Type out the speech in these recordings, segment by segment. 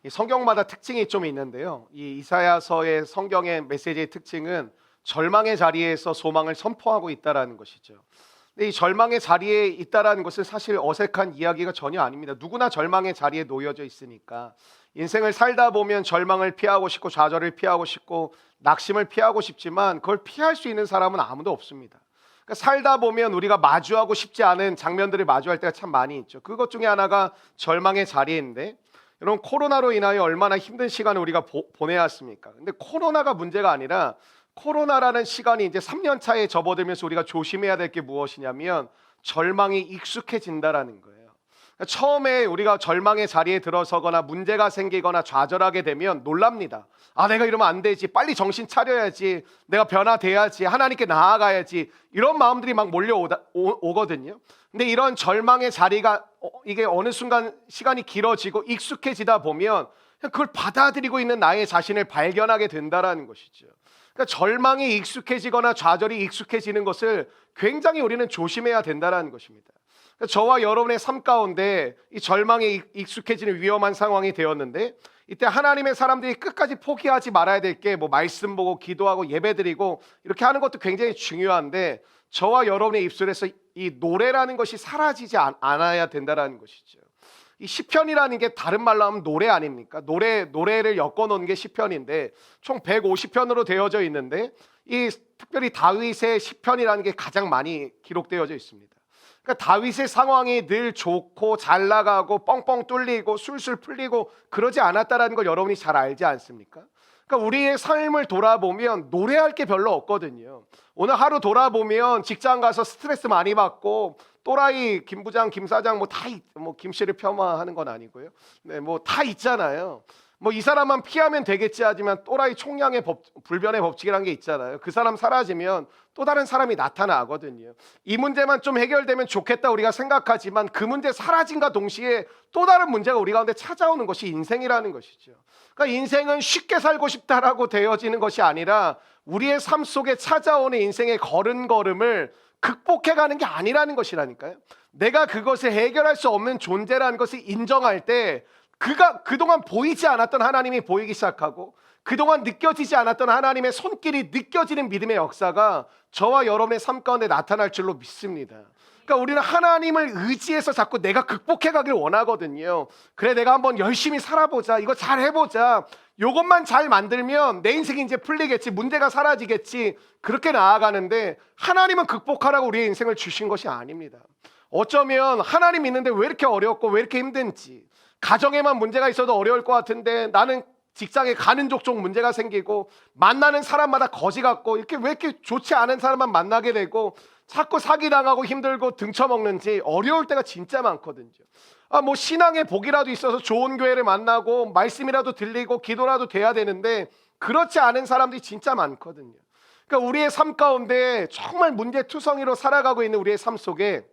이 성경마다 특징이 좀 있는데요. 이 이사야서의 성경의 메시지의 특징은 절망의 자리에서 소망을 선포하고 있다라는 것이죠. 근데 이 절망의 자리에 있다라는 것은 사실 어색한 이야기가 전혀 아닙니다. 누구나 절망의 자리에 놓여져 있으니까 인생을 살다 보면 절망을 피하고 싶고 좌절을 피하고 싶고 낙심을 피하고 싶지만 그걸 피할 수 있는 사람은 아무도 없습니다. 그러니까 살다 보면 우리가 마주하고 싶지 않은 장면들을 마주할 때가 참 많이 있죠. 그것 중에 하나가 절망의 자리인데, 여러분 코로나로 인하여 얼마나 힘든 시간을 우리가 보내야 했습니까? 근데 코로나가 문제가 아니라 코로나라는 시간이 이제 3년 차에 접어들면서 우리가 조심해야 될 게 무엇이냐면 절망이 익숙해진다라는 거예요. 그러니까 처음에 우리가 절망의 자리에 들어서거나 문제가 생기거나 좌절하게 되면 놀랍니다. 아, 내가 이러면 안 되지. 빨리 정신 차려야지. 내가 변화돼야지. 하나님께 나아가야지. 이런 마음들이 막 몰려오거든요. 근데 이런 절망의 자리가 이게 어느 순간 시간이 길어지고 익숙해지다 보면 그걸 받아들이고 있는 나의 자신을 발견하게 된다라는 것이죠. 그러니까 절망이 익숙해지거나 좌절이 익숙해지는 것을 굉장히 우리는 조심해야 된다는 것입니다. 그러니까 저와 여러분의 삶 가운데 이 절망에 익숙해지는 위험한 상황이 되었는데, 이때 하나님의 사람들이 끝까지 포기하지 말아야 될 게 뭐 말씀 보고 기도하고 예배드리고 이렇게 하는 것도 굉장히 중요한데, 저와 여러분의 입술에서 이 노래라는 것이 사라지지 않아야 된다는 것이죠. 이 시편이라는 게 다른 말로 하면 노래 아닙니까? 노래를 엮어놓은 게 시편인데 총 150편으로 되어져 있는데, 이 특별히 다윗의 시편이라는 게 가장 많이 기록되어져 있습니다. 그러니까 다윗의 상황이 늘 좋고 잘 나가고 뻥뻥 뚫리고 술술 풀리고 그러지 않았다라는 걸 여러분이 잘 알지 않습니까? 그러니까 우리의 삶을 돌아보면 노래할 게 별로 없거든요. 오늘 하루 돌아보면 직장 가서 스트레스 많이 받고 또라이 김 부장, 김 사장 뭐 김 씨를 폄하하는 건 아니고요. 네, 뭐 다 있잖아요. 뭐 이 사람만 피하면 되겠지 하지만 또라이 총량의 불변의 법칙이라는 게 있잖아요. 그 사람 사라지면 또 다른 사람이 나타나거든요. 이 문제만 좀 해결되면 좋겠다 우리가 생각하지만 그 문제 사라진과 동시에 또 다른 문제가 우리 가운데 찾아오는 것이 인생이라는 것이죠. 그러니까 인생은 쉽게 살고 싶다라고 되어지는 것이 아니라 우리의 삶 속에 찾아오는 인생의 걸음걸음을 극복해가는 게 아니라는 것이라니까요. 내가 그것을 해결할 수 없는 존재라는 것을 인정할 때 그동안 보이지 않았던 하나님이 보이기 시작하고 그동안 느껴지지 않았던 하나님의 손길이 느껴지는 믿음의 역사가 저와 여러분의 삶 가운데 나타날 줄로 믿습니다. 그러니까 우리는 하나님을 의지해서 자꾸 내가 극복해가길 원하거든요. 그래, 내가 한번 열심히 살아보자, 이거 잘 해보자, 이것만 잘 만들면 내 인생이 이제 풀리겠지, 문제가 사라지겠지, 그렇게 나아가는데 하나님은 극복하라고 우리의 인생을 주신 것이 아닙니다. 어쩌면 하나님 있는데 왜 이렇게 어렵고 왜 이렇게 힘든지, 가정에만 문제가 있어도 어려울 것 같은데 나는 직장에 가는 족족 문제가 생기고 만나는 사람마다 거지 같고 이렇게 왜 이렇게 좋지 않은 사람만 만나게 되고 자꾸 사기당하고 힘들고 등쳐먹는지 어려울 때가 진짜 많거든요. 뭐 신앙의 복이라도 있어서 좋은 교회를 만나고 말씀이라도 들리고 기도라도 돼야 되는데 그렇지 않은 사람들이 진짜 많거든요. 그러니까 우리의 삶 가운데 정말 문제투성이로 살아가고 있는 우리의 삶 속에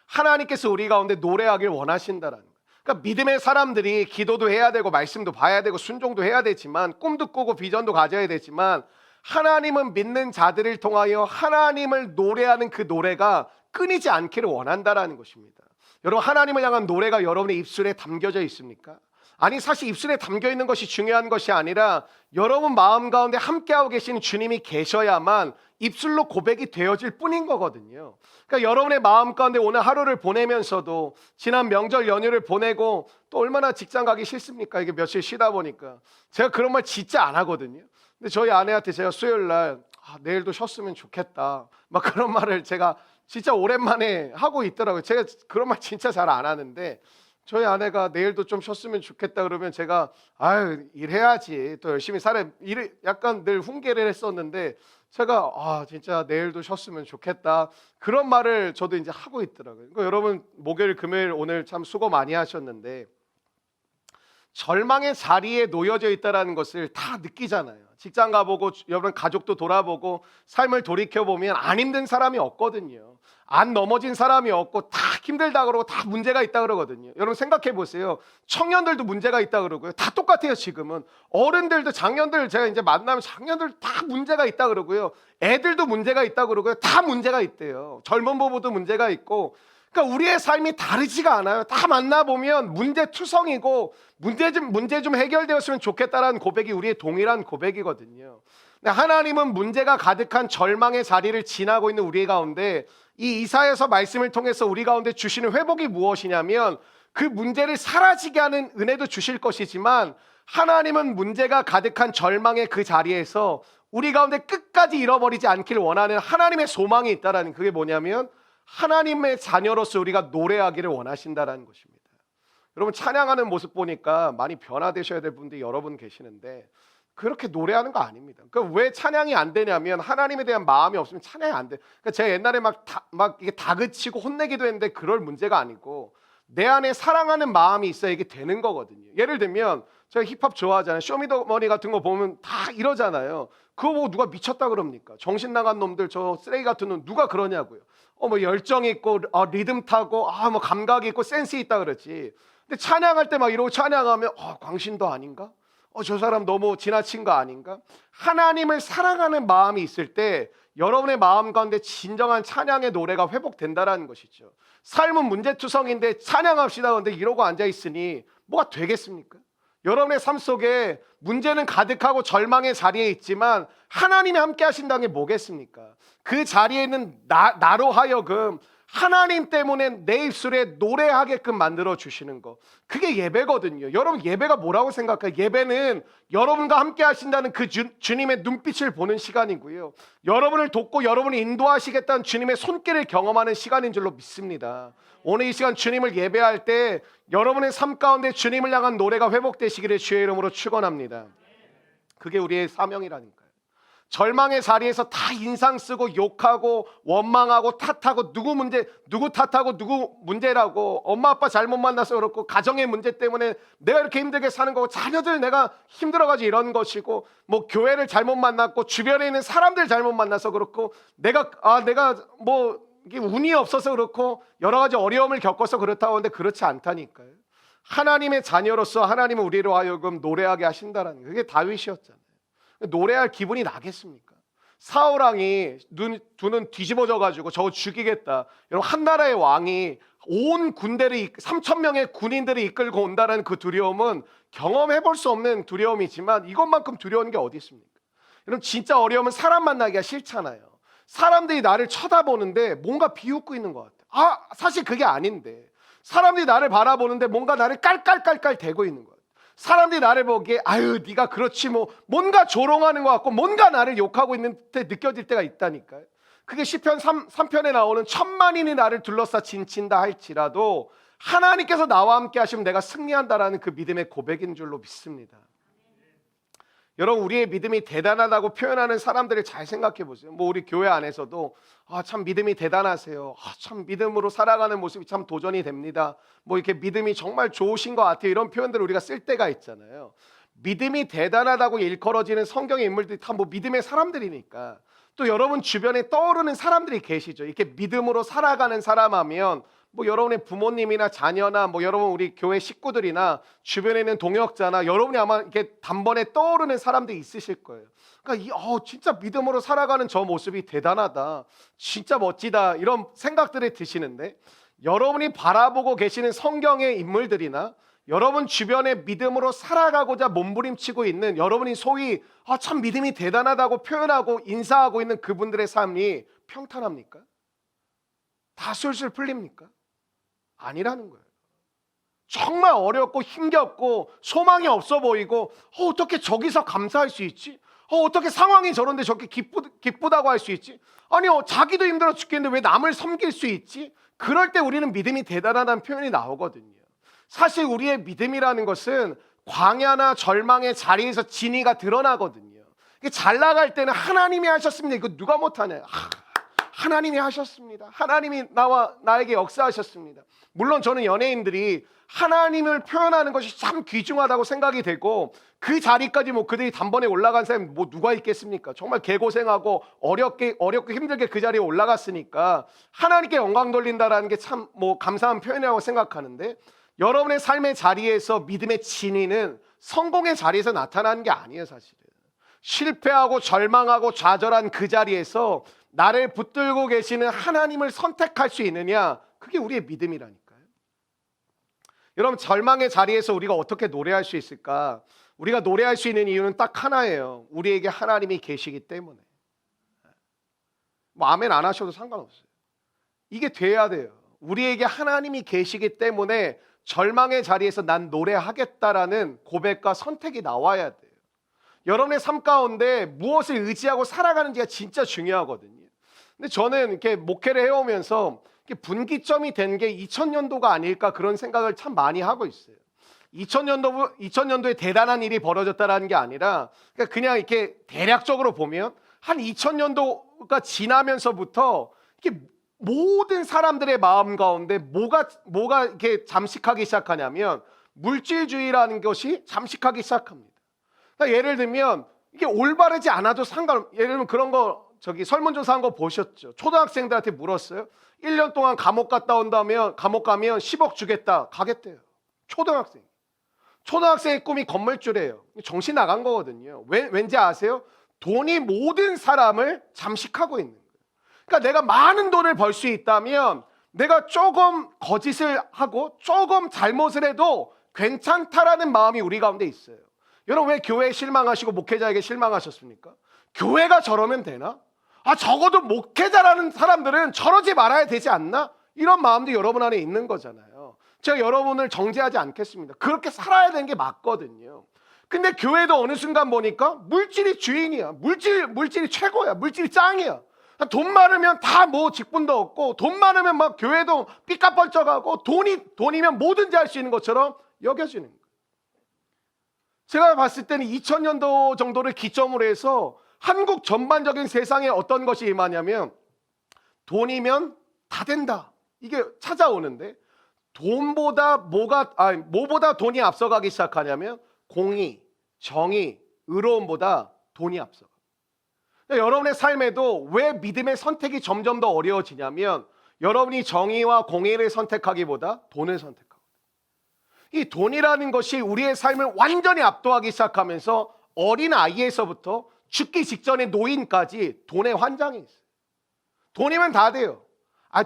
하나님께서 우리 가운데 노래하길 원하신다라는 거예요. 그러니까 믿음의 사람들이 기도도 해야 되고 말씀도 봐야 되고 순종도 해야 되지만 꿈도 꾸고 비전도 가져야 되지만 하나님은 믿는 자들을 통하여 하나님을 노래하는 그 노래가 끊이지 않기를 원한다라는 것입니다. 여러분, 하나님을 향한 노래가 여러분의 입술에 담겨져 있습니까? 아니, 사실 입술에 담겨 있는 것이 중요한 것이 아니라 여러분 마음 가운데 함께하고 계신 주님이 계셔야만 입술로 고백이 되어질 뿐인 거거든요. 그러니까 여러분의 마음 가운데 오늘 하루를 보내면서도 지난 명절 연휴를 보내고 또 얼마나 직장 가기 싫습니까? 이게 며칠 쉬다 보니까 제가 그런 말 진짜 안 하거든요. 근데 저희 아내한테 제가 수요일 날 내일도 쉬었으면 좋겠다 막 그런 말을 제가 진짜 오랜만에 하고 있더라고요. 제가 그런 말 진짜 잘 안 하는데 저희 아내가 내일도 좀 쉬었으면 좋겠다 그러면 제가 아유, 일해야지 또 열심히 살아, 일을 약간 늘 훈계를 했었는데 제가 진짜 내일도 쉬었으면 좋겠다 그런 말을 저도 이제 하고 있더라고요. 그러니까 여러분, 목요일 금요일 오늘 참 수고 많이 하셨는데 절망의 자리에 놓여져 있다는 것을 다 느끼잖아요. 직장 가보고 여러분 가족도 돌아보고 삶을 돌이켜보면 안 힘든 사람이 없거든요. 안 넘어진 사람이 없고 다 힘들다 그러고 다 문제가 있다 그러거든요. 여러분 생각해 보세요. 청년들도 문제가 있다 그러고요. 다 똑같아요. 지금은 어른들도 장년들 제가 이제 만나면 장년들 다 문제가 있다 그러고요. 애들도 문제가 있다 그러고요. 다 문제가 있대요. 젊은 부부도 문제가 있고 그러니까 우리의 삶이 다르지가 않아요. 다 만나보면 문제투성이고 문제 좀 해결되었으면 좋겠다라는 고백이 우리의 동일한 고백이거든요. 근데 하나님은 문제가 가득한 절망의 자리를 지나고 있는 우리 가운데 이 이사야서 말씀을 통해서 우리 가운데 주시는 회복이 무엇이냐면 그 문제를 사라지게 하는 은혜도 주실 것이지만 하나님은 문제가 가득한 절망의 그 자리에서 우리 가운데 끝까지 잃어버리지 않길 원하는 하나님의 소망이 있다라는, 그게 뭐냐면 하나님의 자녀로서 우리가 노래하기를 원하신다라는 것입니다. 여러분, 찬양하는 모습 보니까 많이 변화되셔야 될 분들이 여러 분 계시는데 그렇게 노래하는 거 아닙니다. 그러니까 왜 찬양이 안 되냐면 하나님에 대한 마음이 없으면 찬양이 안 돼. 그러니까 제가 옛날에 막 이게 다그치고 혼내기도 했는데 그럴 문제가 아니고 내 안에 사랑하는 마음이 있어야 이게 되는 거거든요. 예를 들면 제가 힙합 좋아하잖아요. 쇼미더머니 같은 거 보면 다 이러잖아요. 그거 보고 누가 미쳤다 그럽니까? 정신 나간 놈들, 저 쓰레기 같은 놈 누가 그러냐고요. 뭐 열정 있고 리듬 타고 뭐 감각이 있고 센스 있다 그러지. 근데 찬양할 때 막 이러고 찬양하면 광신도 아닌가? 저 사람 너무 지나친 거 아닌가? 하나님을 사랑하는 마음이 있을 때 여러분의 마음 가운데 진정한 찬양의 노래가 회복된다라는 것이죠. 삶은 문제투성인데 찬양합시다. 그런데 이러고 앉아있으니 뭐가 되겠습니까? 여러분의 삶 속에 문제는 가득하고 절망의 자리에 있지만 하나님이 함께 하신다는 게 뭐겠습니까? 그 자리에 있는 나로 하여금 하나님 때문에 내 입술에 노래하게끔 만들어 주시는 거, 그게 예배거든요. 여러분, 예배가 뭐라고 생각해요? 예배는 여러분과 함께 하신다는 그 주님의 눈빛을 보는 시간이고요, 여러분을 돕고 여러분을 인도하시겠다는 주님의 손길을 경험하는 시간인 줄로 믿습니다. 오늘 이 시간 주님을 예배할 때 여러분의 삶 가운데 주님을 향한 노래가 회복되시기를 주의 이름으로 축원합니다. 그게 우리의 사명이라니까요. 절망의 자리에서 다 인상 쓰고 욕하고 원망하고 탓하고 누구 탓하고 누구 문제라고, 엄마 아빠 잘못 만나서 그렇고 가정의 문제 때문에 내가 이렇게 힘들게 사는 거고 자녀들 내가 힘들어가지고 이런 것이고 뭐 교회를 잘못 만났고 주변에 있는 사람들 잘못 만나서 그렇고 내가 뭐 이게 운이 없어서 그렇고 여러 가지 어려움을 겪어서 그렇다고 하는데 그렇지 않다니까요. 하나님의 자녀로서 하나님은 우리로 하여금 노래하게 하신다라는, 그게 다윗이었잖아요. 노래할 기분이 나겠습니까? 사울왕이 두 눈 뒤집어져 가지고 저거 죽이겠다. 여러분, 한 나라의 왕이 온 군대를 3,000명의 군인들을 이끌고 온다는 그 두려움은 경험해 볼 수 없는 두려움이지만 이것만큼 두려운 게 어디 있습니까? 여러분, 진짜 어려움은 사람 만나기가 싫잖아요. 사람들이 나를 쳐다보는데 뭔가 비웃고 있는 것 같아요. 사실 그게 아닌데 사람들이 나를 바라보는데 뭔가 나를 깔깔깔깔 대고 있는 거예요. 사람들이 나를 보기에 네가 그렇지 뭐 뭔가 조롱하는 것 같고 뭔가 나를 욕하고 있는 때 느껴질 때가 있다니까요. 그게 시편 3편에 나오는 천만인이 나를 둘러싸 진친다 할지라도 하나님께서 나와 함께 하시면 내가 승리한다라는 그 믿음의 고백인 줄로 믿습니다. 여러분, 우리의 믿음이 대단하다고 표현하는 사람들을 잘 생각해 보세요. 뭐 우리 교회 안에서도 참 믿음이 대단하세요. 참 믿음으로 살아가는 모습이 참 도전이 됩니다. 뭐 이렇게 믿음이 정말 좋으신 것 같아요. 이런 표현들을 우리가 쓸 때가 있잖아요. 믿음이 대단하다고 일컬어지는 성경의 인물들이 다 뭐 믿음의 사람들이니까. 또 여러분 주변에 떠오르는 사람들이 계시죠. 이렇게 믿음으로 살아가는 사람 하면 뭐 여러분의 부모님이나 자녀나 뭐 여러분 우리 교회 식구들이나 주변에 있는 동역자나 여러분이 아마 이렇게 단번에 떠오르는 사람들이 있으실 거예요. 그러니까 진짜 믿음으로 살아가는 저 모습이 대단하다, 진짜 멋지다, 이런 생각들이 드시는데 여러분이 바라보고 계시는 성경의 인물들이나 여러분 주변에 믿음으로 살아가고자 몸부림치고 있는 여러분이 소위 참 믿음이 대단하다고 표현하고 인사하고 있는 그분들의 삶이 평탄합니까? 다 술술 풀립니까? 아니라는 거예요. 정말 어렵고 힘겹고 소망이 없어 보이고 어떻게 저기서 감사할 수 있지? 어떻게 상황이 저런데 저렇게 기쁘다고 할 수 있지? 자기도 힘들어 죽겠는데 왜 남을 섬길 수 있지? 그럴 때 우리는 믿음이 대단하다는 표현이 나오거든요. 사실 우리의 믿음이라는 것은 광야나 절망의 자리에서 진리가 드러나거든요. 잘 나갈 때는 하나님이 하셨습니다. 이거 누가 못하냐? 하나님이 하셨습니다. 하나님이 나에게 역사하셨습니다. 물론 저는 연예인들이 하나님을 표현하는 것이 참 귀중하다고 생각이 되고 그 자리까지 뭐 그들이 단번에 올라간 사람이 뭐 누가 있겠습니까? 정말 개고생하고 어렵게 힘들게 그 자리에 올라갔으니까 하나님께 영광 돌린다라는 게 참 뭐 감사한 표현이라고 생각하는데, 여러분의 삶의 자리에서 믿음의 진리는 성공의 자리에서 나타나는 게 아니에요. 사실은 실패하고 절망하고 좌절한 그 자리에서 나를 붙들고 계시는 하나님을 선택할 수 있느냐, 그게 우리의 믿음이라니까요. 여러분, 절망의 자리에서 우리가 어떻게 노래할 수 있을까? 우리가 노래할 수 있는 이유는 딱 하나예요. 우리에게 하나님이 계시기 때문에. 뭐 아멘 안 하셔도 상관없어요. 이게 돼야 돼요. 우리에게 하나님이 계시기 때문에 절망의 자리에서 난 노래하겠다라는 고백과 선택이 나와야 돼요. 여러분의 삶 가운데 무엇을 의지하고 살아가는지가 진짜 중요하거든요. 근데 저는 이렇게 목회를 해오면서 분기점이 된 게 2000년도가 아닐까 그런 생각을 참 많이 하고 있어요. 2000년도에 대단한 일이 벌어졌다는 게 아니라 그냥 이렇게 대략적으로 보면 한 2000년도가 지나면서부터 이렇게 모든 사람들의 마음 가운데 뭐가 이렇게 잠식하기 시작하냐면 물질주의라는 것이 잠식하기 시작합니다. 그러니까 예를 들면 이게 올바르지 않아도 예를 들면 그런 거 설문조사한 거 보셨죠? 초등학생들한테 물었어요. 1년 동안 감옥 갔다 온다면 감옥 가면 10억 주겠다. 가겠대요. 초등학생의 꿈이 건물주래요. 정신 나간 거거든요. 왠지 아세요? 돈이 모든 사람을 잠식하고 있는 거예요. 그러니까 내가 많은 돈을 벌 수 있다면 내가 조금 거짓을 하고 조금 잘못을 해도 괜찮다라는 마음이 우리 가운데 있어요. 여러분, 왜 교회에 실망하시고 목회자에게 실망하셨습니까? 교회가 저러면 되나? 적어도 목회자라는 사람들은 저러지 말아야 되지 않나? 이런 마음도 여러분 안에 있는 거잖아요. 제가 여러분을 정죄하지 않겠습니다. 그렇게 살아야 되는 게 맞거든요. 근데 교회도 어느 순간 보니까 물질이 주인이야. 물질이 최고야. 물질이 짱이야. 돈 많으면 다 뭐 직분도 없고, 돈 많으면 막 교회도 삐까뻔쩍하고, 돈이면 뭐든지 할 수 있는 것처럼 여겨지는 거예요. 제가 봤을 때는 2000년도 정도를 기점으로 해서 한국 전반적인 세상에 어떤 것이 임하냐면 돈이면 다 된다. 이게 찾아오는데 뭐보다 돈이 앞서가기 시작하냐면 공의, 정의, 의로움보다 돈이 앞서가. 여러분의 삶에도 왜 믿음의 선택이 점점 더 어려워지냐면 여러분이 정의와 공의를 선택하기보다 돈을 선택하고, 이 돈이라는 것이 우리의 삶을 완전히 압도하기 시작하면서 어린 아이에서부터 죽기 직전의 노인까지 돈의 환장이 있어요. 돈이면 다 돼요.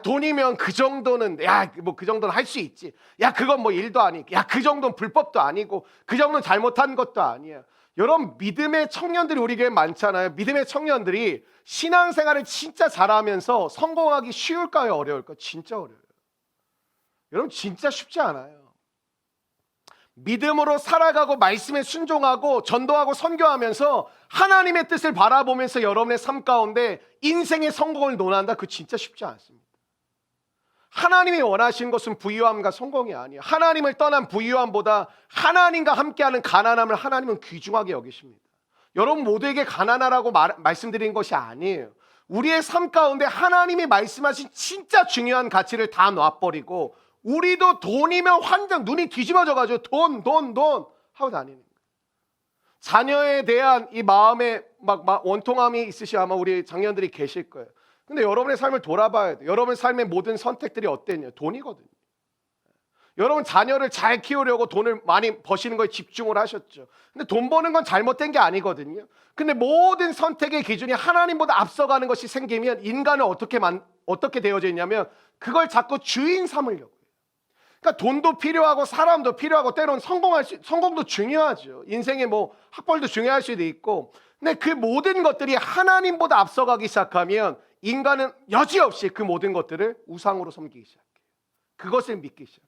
돈이면 그 정도는 그 정도는 할 수 있지. 그건 뭐 일도 아니고, 그 정도는 불법도 아니고, 그 정도는 잘못한 것도 아니야. 여러분, 믿음의 청년들이 우리 교회에 많잖아요. 믿음의 청년들이 신앙생활을 진짜 잘하면서 성공하기 쉬울까요? 어려울까요? 진짜 어려워요. 여러분, 진짜 쉽지 않아요. 믿음으로 살아가고 말씀에 순종하고 전도하고 선교하면서 하나님의 뜻을 바라보면서 여러분의 삶 가운데 인생의 성공을 논한다? 그거 진짜 쉽지 않습니다. 하나님이 원하시는 것은 부유함과 성공이 아니에요. 하나님을 떠난 부유함보다 하나님과 함께하는 가난함을 하나님은 귀중하게 여기십니다. 여러분 모두에게 가난하라고 말씀드린 것이 아니에요. 우리의 삶 가운데 하나님이 말씀하신 진짜 중요한 가치를 다 놔버리고 우리도 돈이면 환장, 눈이 뒤집어져가지고 돈 하고 다니는 거예요. 자녀에 대한 이 마음에 막 원통함이 있으시 아마 우리 장년들이 계실 거예요. 근데 여러분의 삶을 돌아봐야 돼요. 여러분의 삶의 모든 선택들이 어땠냐? 돈이거든요. 여러분 자녀를 잘 키우려고 돈을 많이 버시는 거에 집중을 하셨죠. 근데 돈 버는 건 잘못된 게 아니거든요. 근데 모든 선택의 기준이 하나님보다 앞서가는 것이 생기면 인간은 어떻게 되어져 있냐면 그걸 자꾸 주인 삼으려고. 그러니까 돈도 필요하고 사람도 필요하고 때로는 성공도 중요하죠. 인생에 뭐 학벌도 중요할 수도 있고. 근데 그 모든 것들이 하나님보다 앞서가기 시작하면 인간은 여지없이 그 모든 것들을 우상으로 섬기기 시작해요. 그것을 믿기 시작해요.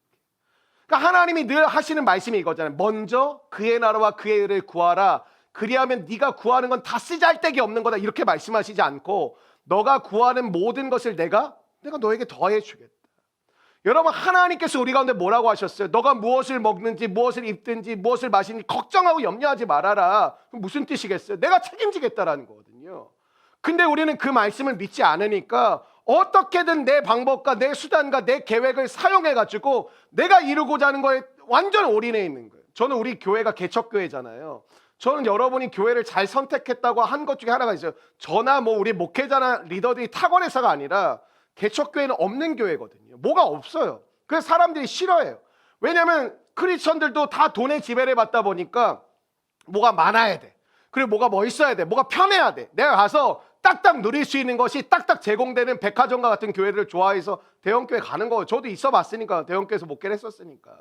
그러니까 하나님이 늘 하시는 말씀이 이거잖아요. 먼저 그의 나라와 그의 의를 구하라. 그리하면 네가 구하는 건 다 쓰잘데기 없는 거다. 이렇게 말씀하시지 않고 너가 구하는 모든 것을 내가 너에게 더해 주겠다. 여러분 하나님께서 우리 가운데 뭐라고 하셨어요? 너가 무엇을 먹는지 무엇을 입든지 무엇을 마시는지 걱정하고 염려하지 말아라. 그럼 무슨 뜻이겠어요? 내가 책임지겠다라는 거거든요. 근데 우리는 그 말씀을 믿지 않으니까 어떻게든 내 방법과 내 수단과 내 계획을 사용해가지고 내가 이루고자 하는 거에 완전 올인해 있는 거예요. 저는 우리 교회가 개척교회잖아요. 저는 여러분이 교회를 잘 선택했다고 한 것 중에 하나가 있어요. 저나 뭐 우리 목회자나 리더들이 탁월해서가 아니라 개척교회는 없는 교회거든요. 뭐가 없어요. 그래서 사람들이 싫어해요. 왜냐하면 크리스천들도 다 돈의 지배를 받다 보니까 뭐가 많아야 돼. 그리고 뭐가 멋있어야 돼. 뭐가 편해야 돼. 내가 가서 딱딱 누릴 수 있는 것이 딱딱 제공되는 백화점과 같은 교회를 좋아해서 대형교회 가는 거예요. 저도 있어 봤으니까, 대형교회에서 목회를 했었으니까.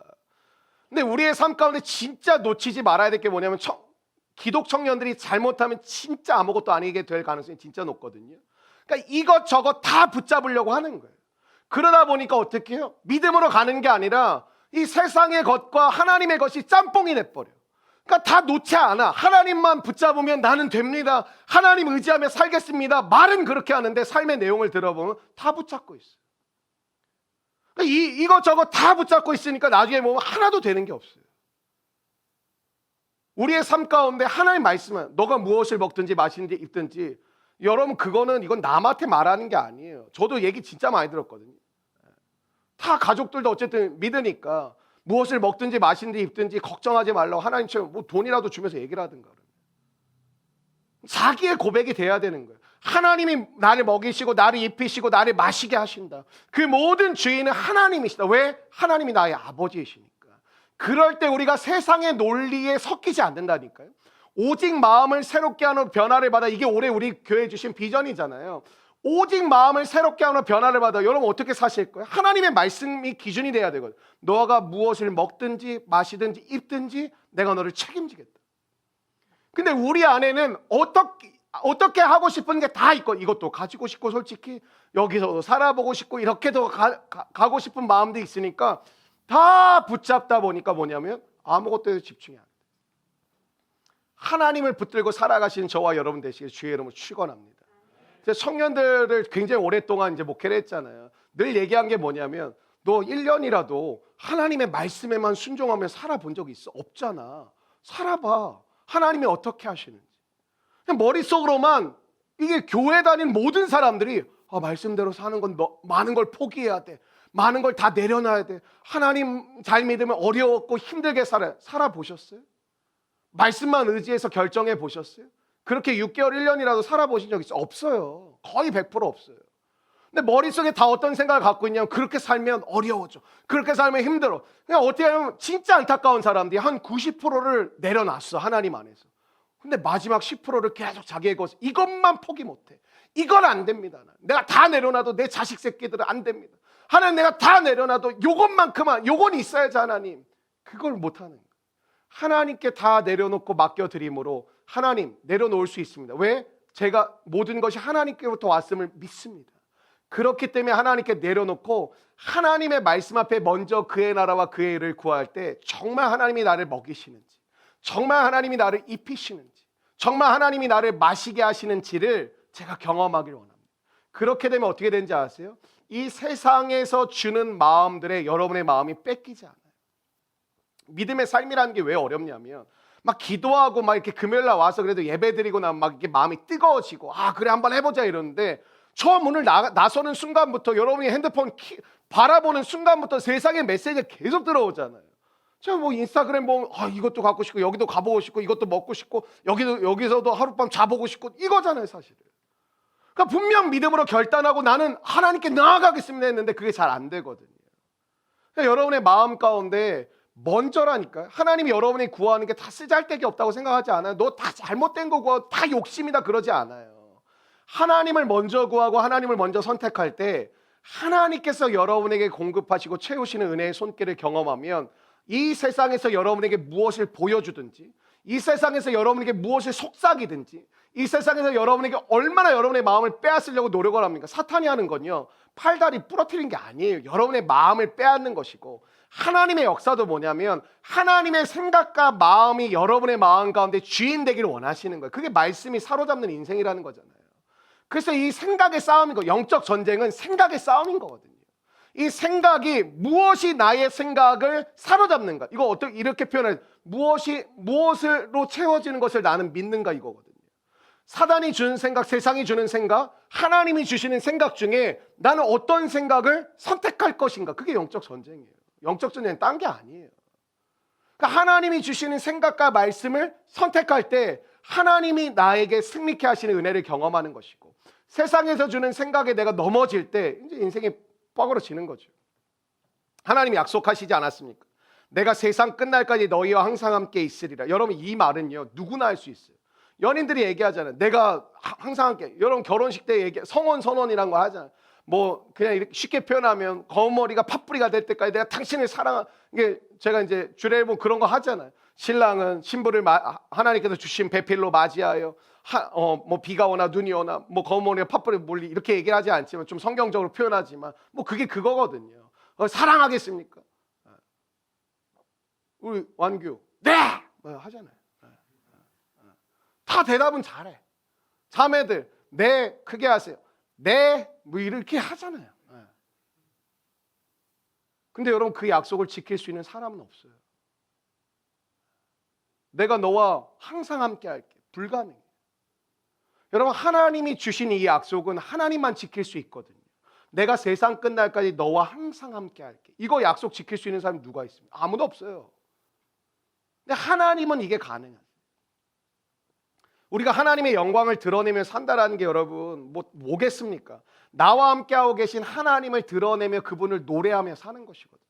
근데 우리의 삶 가운데 진짜 놓치지 말아야 될 게 뭐냐면 기독 청년들이 잘못하면 진짜 아무것도 아니게 될 가능성이 진짜 높거든요. 그러니까 이것저것 다 붙잡으려고 하는 거예요. 그러다 보니까 어떻게 해요? 믿음으로 가는 게 아니라 이 세상의 것과 하나님의 것이 짬뽕이 돼버려. 그러니까 다 놓지 않아. 하나님만 붙잡으면 나는 됩니다. 하나님 의지하며 살겠습니다. 말은 그렇게 하는데 삶의 내용을 들어보면 다 붙잡고 있어요. 그러니까 이것저것 다 붙잡고 있으니까 나중에 보면 하나도 되는 게 없어요. 우리의 삶 가운데 하나님 말씀은 너가 무엇을 먹든지 마시든지 입든지, 여러분 이건 남한테 말하는 게 아니에요. 저도 얘기 진짜 많이 들었거든요. 다 가족들도 어쨌든 믿으니까 무엇을 먹든지 마시든지 입든지 걱정하지 말라고 하나님처럼 뭐 돈이라도 주면서 얘기를 하든가. 자기의 고백이 돼야 되는 거예요. 하나님이 나를 먹이시고 나를 입히시고 나를 마시게 하신다. 그 모든 주인은 하나님이시다. 왜? 하나님이 나의 아버지이시니까. 그럴 때 우리가 세상의 논리에 섞이지 않는다니까요. 오직 마음을 새롭게 하는 변화를 받아. 이게 올해 우리 교회에 주신 비전이잖아요. 오직 마음을 새롭게 하는 변화를 받아. 여러분 어떻게 사실 거예요? 하나님의 말씀이 기준이 돼야 되거든. 너가 무엇을 먹든지 마시든지 입든지 내가 너를 책임지겠다. 근데 우리 안에는 어떻게 하고 싶은 게 다 있고, 이것도 가지고 싶고, 솔직히 여기서도 살아보고 싶고, 이렇게도 가고 싶은 마음도 있으니까 다 붙잡다 보니까 뭐냐면 아무것도에 집중이 안 돼. 하나님을 붙들고 살아가시는 저와 여러분 되시길 주의 이름으로 축원합니다. 청년들을 굉장히 오랫동안 이제 목회를 했잖아요. 늘 얘기한 게 뭐냐면 너 1년이라도 하나님의 말씀에만 순종하며 살아본 적이 있어? 없잖아. 살아봐. 하나님이 어떻게 하시는지. 그냥 머릿속으로만, 이게 교회 다닌 모든 사람들이 말씀대로 사는 건 많은 걸 포기해야 돼. 많은 걸 다 내려놔야 돼. 하나님 잘 믿으면 어려웠고 힘들게 살아보셨어요? 말씀만 의지해서 결정해 보셨어요? 그렇게 6개월, 1년이라도 살아보신 적 있어요? 없어요. 거의 100% 없어요. 근데 머릿속에 다 어떤 생각을 갖고 있냐면 그렇게 살면 어려워져. 그렇게 살면 힘들어. 그냥 어떻게 하면 진짜 안타까운 사람들이 한 90%를 내려놨어, 하나님 안에서. 근데 마지막 10%를 계속 자기의 것, 이것만 포기 못해. 이건 안 됩니다. 내가 다 내려놔도 내 자식 새끼들은 안 됩니다. 하나님 내가 다 내려놔도 요건 있어야지 하나님. 그걸 못하는 거예요. 하나님께 다 내려놓고 맡겨드림으로 하나님 내려놓을 수 있습니다. 왜? 제가 모든 것이 하나님께로부터 왔음을 믿습니다. 그렇기 때문에 하나님께 내려놓고 하나님의 말씀 앞에 먼저 그의 나라와 그의 일을 구할 때 정말 하나님이 나를 먹이시는지, 정말 하나님이 나를 입히시는지, 정말 하나님이 나를 마시게 하시는지를 제가 경험하길 원합니다. 그렇게 되면 어떻게 되는지 아세요? 이 세상에서 주는 마음들에 여러분의 마음이 뺏기지 않아요. 믿음의 삶이라는 게 왜 어렵냐면 막 기도하고 막 이렇게 금요일날 와서 그래도 예배드리고 나면 막 이렇게 마음이 뜨거워지고 그래 한번 해보자 이러는데, 저 문을 나서는 순간부터, 여러분이 핸드폰 바라보는 순간부터 세상의 메시지가 계속 들어오잖아요. 제가 뭐 인스타그램 보면 이것도 갖고 싶고 여기도 가보고 싶고 이것도 먹고 싶고 여기서도 하룻밤 자보고 싶고 이거잖아요 사실은. 그러니까 분명 믿음으로 결단하고 나는 하나님께 나아가겠습니다 했는데 그게 잘 안 되거든요. 그러니까 여러분의 마음 가운데 먼저라니까요. 하나님이 여러분이 구하는 게 다 쓰잘데기 없다고 생각하지 않아요. 너 다 잘못된 거 구하고 다 욕심이다 그러지 않아요. 하나님을 먼저 구하고 하나님을 먼저 선택할 때 하나님께서 여러분에게 공급하시고 채우시는 은혜의 손길을 경험하면 이 세상에서 여러분에게 무엇을 보여주든지, 이 세상에서 여러분에게 무엇을 속삭이든지, 이 세상에서 여러분에게 얼마나 여러분의 마음을 빼앗으려고 노력을 합니까? 사탄이 하는 건요, 팔다리 부러뜨리는 게 아니에요. 여러분의 마음을 빼앗는 것이고, 하나님의 역사도 뭐냐면 하나님의 생각과 마음이 여러분의 마음 가운데 주인 되기를 원하시는 거예요. 그게 말씀이 사로잡는 인생이라는 거잖아요. 그래서 이 생각의 싸움인 거, 영적 전쟁은 생각의 싸움인 거거든요. 이 생각이 무엇이 나의 생각을 사로잡는가, 이거 어떻게 이렇게 표현해요? 무엇으로 채워지는 것을 나는 믿는가 이거거든요. 사단이 주는 생각, 세상이 주는 생각, 하나님이 주시는 생각 중에 나는 어떤 생각을 선택할 것인가, 그게 영적 전쟁이에요. 영적 전쟁은 딴 게 아니에요. 그러니까 하나님이 주시는 생각과 말씀을 선택할 때 하나님이 나에게 승리케 하시는 은혜를 경험하는 것이고, 세상에서 주는 생각에 내가 넘어질 때 이제 인생이 뻐그러지는 거죠. 하나님이 약속하시지 않았습니까? 내가 세상 끝날까지 너희와 항상 함께 있으리라. 여러분 이 말은요 누구나 할 수 있어요. 연인들이 얘기하잖아요. 내가 항상 함께, 여러분 결혼식 때 얘기, 성원 선언이란 거 하잖아요. 뭐 그냥 이렇게 쉽게 표현하면 검은 머리가 팥뿌리가 될 때까지 내가 당신을 사랑하, 이게 제가 이제 주례본 그런 거 하잖아요. 신랑은 신부를 하나님께서 주신 배필로 맞이하여 뭐 비가 오나 눈이 오나 뭐 검은 머리가 팥뿌리 몰리 이렇게 얘기를 하지 않지만 좀 성경적으로 표현하지만 뭐 그게 그거거든요. 사랑하겠습니까? 우리 완규 네! 뭐 하잖아요. 다 대답은 잘해. 자매들 네 크게 하세요. 네 뭐 이렇게 하잖아요. 근데 여러분 그 약속을 지킬 수 있는 사람은 없어요. 내가 너와 항상 함께 할게. 불가능해. 여러분 하나님이 주신 이 약속은 하나님만 지킬 수 있거든요. 내가 세상 끝날까지 너와 항상 함께 할게. 이거 약속 지킬 수 있는 사람이 누가 있습니까? 아무도 없어요. 근데 하나님은 이게 가능해요. 우리가 하나님의 영광을 드러내며 산다라는 게 여러분 뭐겠습니까? 나와 함께하고 계신 하나님을 드러내며 그분을 노래하며 사는 것이거든요.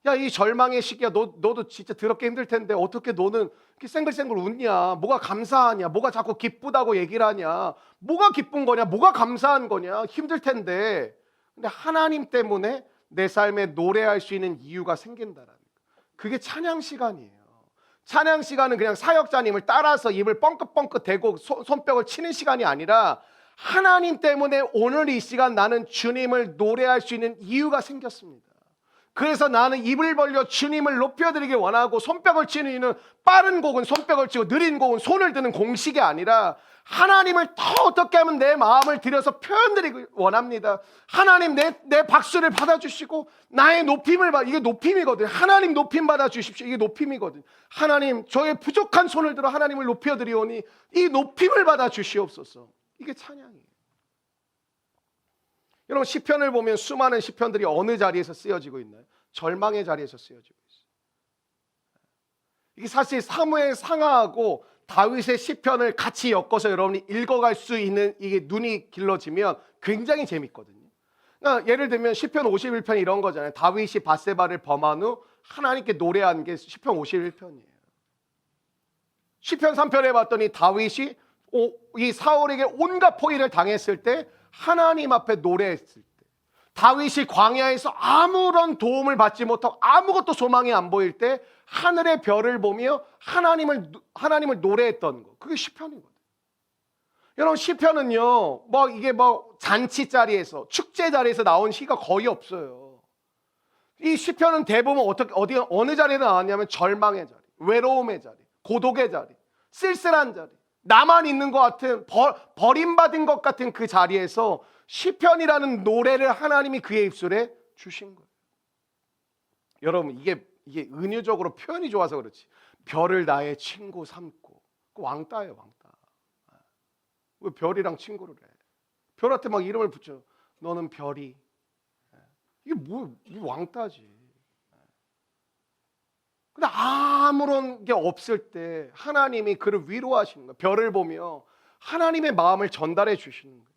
야, 이 절망의 시기야, 너도 진짜 더럽게 힘들 텐데 어떻게 너는 이렇게 생글생글 웃냐? 뭐가 감사하냐? 뭐가 자꾸 기쁘다고 얘기를 하냐? 뭐가 기쁜 거냐? 뭐가 감사한 거냐? 힘들 텐데. 근데 하나님 때문에 내 삶에 노래할 수 있는 이유가 생긴다라는 거. 그게 찬양 시간이에요. 찬양 시간은 그냥 사역자님을 따라서 입을 뻥긋뻥긋 대고 손뼉을 치는 시간이 아니라 하나님 때문에 오늘 이 시간 나는 주님을 노래할 수 있는 이유가 생겼습니다. 그래서 나는 입을 벌려 주님을 높여드리길 원하고 손뼉을 치는 이유는 빠른 곡은 손뼉을 치고 느린 곡은 손을 드는 공식이 아니라 하나님을 더 어떻게 하면 내 마음을 들여서 표현드리길 원합니다. 하나님 내 박수를 받아주시고 나의 높임을 이게 높임이거든요. 하나님 높임 받아주십시오. 이게 높임이거든요. 하나님 저의 부족한 손을 들어 하나님을 높여드리오니 이 높임을 받아주시옵소서. 이게 찬양이에요. 여러분 시편을 보면 수많은 시편들이 어느 자리에서 쓰여지고 있나요? 절망의 자리에서 쓰여지고 있어요. 이게 사실 사무엘 상하하고 다윗의 시편을 같이 엮어서 여러분이 읽어갈 수 있는 이게 눈이 길러지면 굉장히 재밌거든요. 그러니까 예를 들면 시편 51편 이런 거잖아요. 다윗이 밧세바를 범한 후 하나님께 노래한 게 시편 51편이에요. 시편 3편에 봤더니 다윗이 이 사울에게 온갖 포위를 당했을 때 하나님 앞에 노래했을 때, 다윗이 광야에서 아무런 도움을 받지 못하고 아무것도 소망이 안 보일 때 하늘의 별을 보며 하나님을 노래했던 거, 그게 시편이거든요. 여러분 시편은요 이게 잔치 자리에서 축제 자리에서 나온 시가 거의 없어요. 이 시편은 대부분 어느 자리에 나왔냐면 절망의 자리, 외로움의 자리, 고독의 자리, 쓸쓸한 자리, 나만 있는 것 같은 버림받은 것 같은 그 자리에서 시편이라는 노래를 하나님이 그의 입술에 주신 거예요. 여러분 이게 은유적으로 표현이 좋아서 그렇지 별을 나의 친구 삼고 그 왕따예요. 왕따. 왜 별이랑 친구를 해? 별한테 막 이름을 붙여. 너는 별이. 이게 뭐 왕따지. 근데 아무런 게 없을 때 하나님이 그를 위로하시는 거예요. 별을 보며 하나님의 마음을 전달해 주시는 거예요.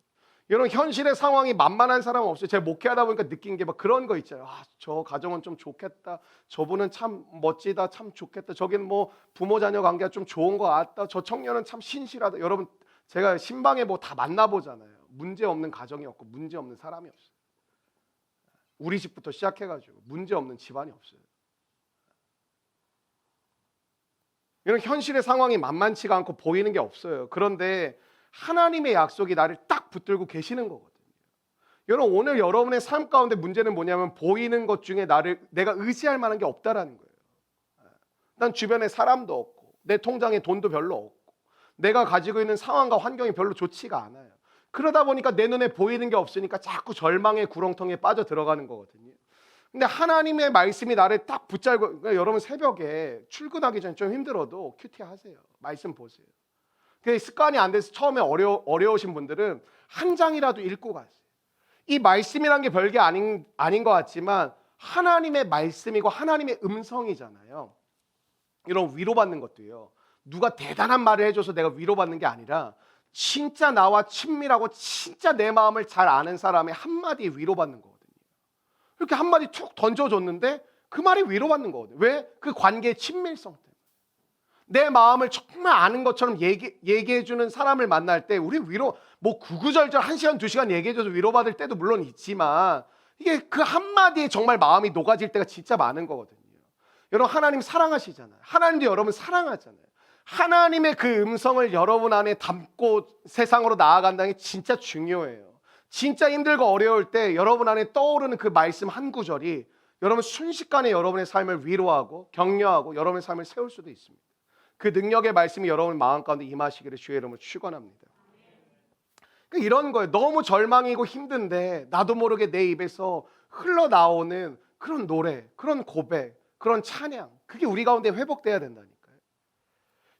여러분 현실의 상황이 만만한 사람은 없어요. 제가 목회하다 보니까 느낀 게 막 그런 거 있잖아요. 저 가정은 좀 좋겠다. 저분은 참 멋지다. 참 좋겠다. 저기는 뭐 부모 자녀 관계가 좀 좋은 거 같다. 저 청년은 참 신실하다. 여러분 제가 신방에 뭐 다 만나보잖아요. 문제 없는 가정이 없고 문제 없는 사람이 없어요. 우리 집부터 시작해가지고 문제 없는 집안이 없어요. 이런 현실의 상황이 만만치가 않고 보이는 게 없어요. 그런데 하나님의 약속이 나를 딱 붙들고 계시는 거거든요. 여러분 오늘 여러분의 삶 가운데 문제는 뭐냐면 보이는 것 중에 내가 의지할 만한 게 없다라는 거예요. 난 주변에 사람도 없고 내 통장에 돈도 별로 없고 내가 가지고 있는 상황과 환경이 별로 좋지가 않아요. 그러다 보니까 내 눈에 보이는 게 없으니까 자꾸 절망의 구렁텅이에 빠져 들어가는 거거든요. 근데 하나님의 말씀이 나를 딱 붙잡고, 그러니까 여러분 새벽에 출근하기 전에 좀 힘들어도 큐티 하세요. 말씀 보세요. 그게 습관이 안 돼서 처음에 어려우신 분들은 한 장이라도 읽고 가세요. 이 말씀이란 게 별게 아닌 것 같지만 하나님의 말씀이고 하나님의 음성이잖아요. 이런 위로받는 것도요. 누가 대단한 말을 해줘서 내가 위로받는 게 아니라 진짜 나와 친밀하고 진짜 내 마음을 잘 아는 사람의 한마디에 위로받는 거거든요. 이렇게 한마디 툭 던져줬는데 그 말이 위로받는 거거든요. 왜? 그 관계의 친밀성 때문에. 내 마음을 정말 아는 것처럼 얘기해주는 사람을 만날 때 우리 위로 뭐 구구절절 1시간 2시간 얘기해줘서 위로받을 때도 물론 있지만 이게 그 한마디에 정말 마음이 녹아질 때가 진짜 많은 거거든요. 여러분 하나님 사랑하시잖아요. 하나님도 여러분 사랑하잖아요. 하나님의 그 음성을 여러분 안에 담고 세상으로 나아간다는 게 진짜 중요해요. 진짜 힘들고 어려울 때 여러분 안에 떠오르는 그 말씀 한 구절이 여러분 순식간에 여러분의 삶을 위로하고 격려하고 여러분의 삶을 세울 수도 있습니다. 그 능력의 말씀이 여러분 마음 가운데 임하시기를 주의 이름으로 축원합니다. 그러니까 이런 거예요. 너무 절망이고 힘든데 나도 모르게 내 입에서 흘러나오는 그런 노래, 그런 고백, 그런 찬양, 그게 우리 가운데 회복돼야 된다니까요.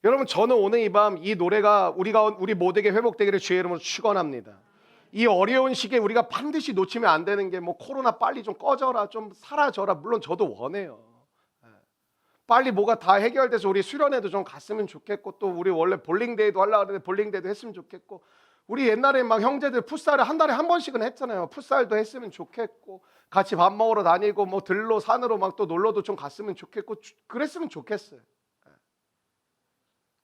여러분 저는 오늘 이 밤 이 노래가 우리 모두에게 회복되기를 주의 이름으로 축원합니다. 이 어려운 시기에 우리가 반드시 놓치면 안 되는 게 뭐 코로나 빨리 좀 꺼져라, 좀 사라져라. 물론 저도 원해요. 빨리 뭐가 다 해결돼서 우리 수련회도 좀 갔으면 좋겠고, 또 우리 원래 볼링데이도 하려고 하는데 볼링데이도 했으면 좋겠고, 우리 옛날에 막 형제들 풋살을 한 달에 한 번씩은 했잖아요. 풋살도 했으면 좋겠고, 같이 밥 먹으러 다니고 뭐 들로 산으로 막 또 놀러도 좀 갔으면 좋겠고, 그랬으면 좋겠어요.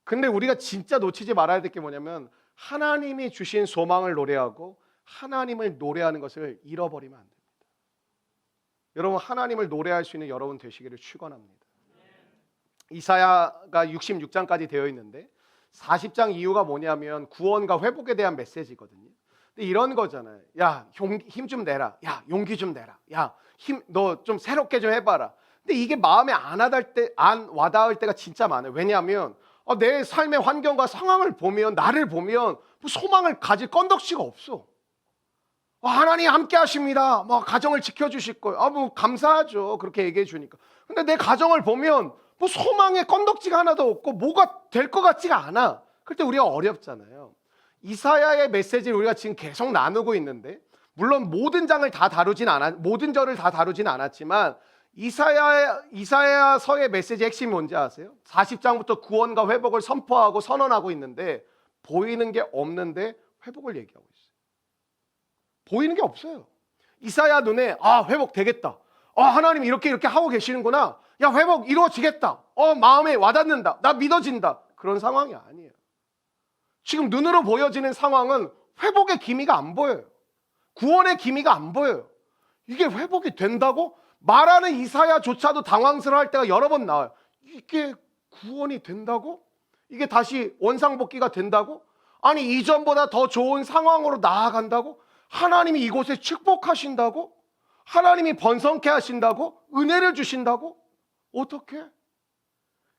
근데 우리가 진짜 놓치지 말아야 될 게 뭐냐면 하나님이 주신 소망을 노래하고 하나님을 노래하는 것을 잃어버리면 안 됩니다. 여러분 하나님을 노래할 수 있는 여러분 되시기를 축원합니다. 이사야가 66장까지 되어 있는데 40장 이유가 뭐냐면 구원과 회복에 대한 메시지거든요. 근데 이런 거잖아요. 야, 힘 좀 내라. 야, 용기 좀 내라. 야, 너 좀 새롭게 좀 해봐라. 근데 이게 마음에 안 와닿을 때가 진짜 많아요. 왜냐하면 내 삶의 환경과 상황을 보면, 나를 보면 뭐 소망을 가질 건덕지가 없어. 하나님 함께 하십니다. 뭐 가정을 지켜주실 거예요. 뭐 감사하죠. 그렇게 얘기해 주니까. 근데 내 가정을 보면 뭐 소망의 건덕지가 하나도 없고 뭐가 될 것 같지가 않아. 그럴 때 우리가 어렵잖아요. 이사야의 메시지를 우리가 지금 계속 나누고 있는데, 물론 모든 절을 다 다루진 않았지만 이사야서의 메시지 핵심이 뭔지 아세요? 40장부터 구원과 회복을 선포하고 선언하고 있는데 보이는 게 없는데 회복을 얘기하고 있어요. 보이는 게 없어요. 이사야 눈에 회복 되겠다. 하나님 이렇게 하고 계시는구나. 야, 회복 이루어지겠다. 마음에 와닿는다. 나 믿어진다. 그런 상황이 아니에요. 지금 눈으로 보여지는 상황은 회복의 기미가 안 보여요. 구원의 기미가 안 보여요. 이게 회복이 된다고? 말하는 이사야조차도 당황스러워할 때가 여러 번 나와요. 이게 구원이 된다고? 이게 다시 원상복귀가 된다고? 아니 이전보다 더 좋은 상황으로 나아간다고? 하나님이 이곳에 축복하신다고? 하나님이 번성케 하신다고? 은혜를 주신다고? 어떻게?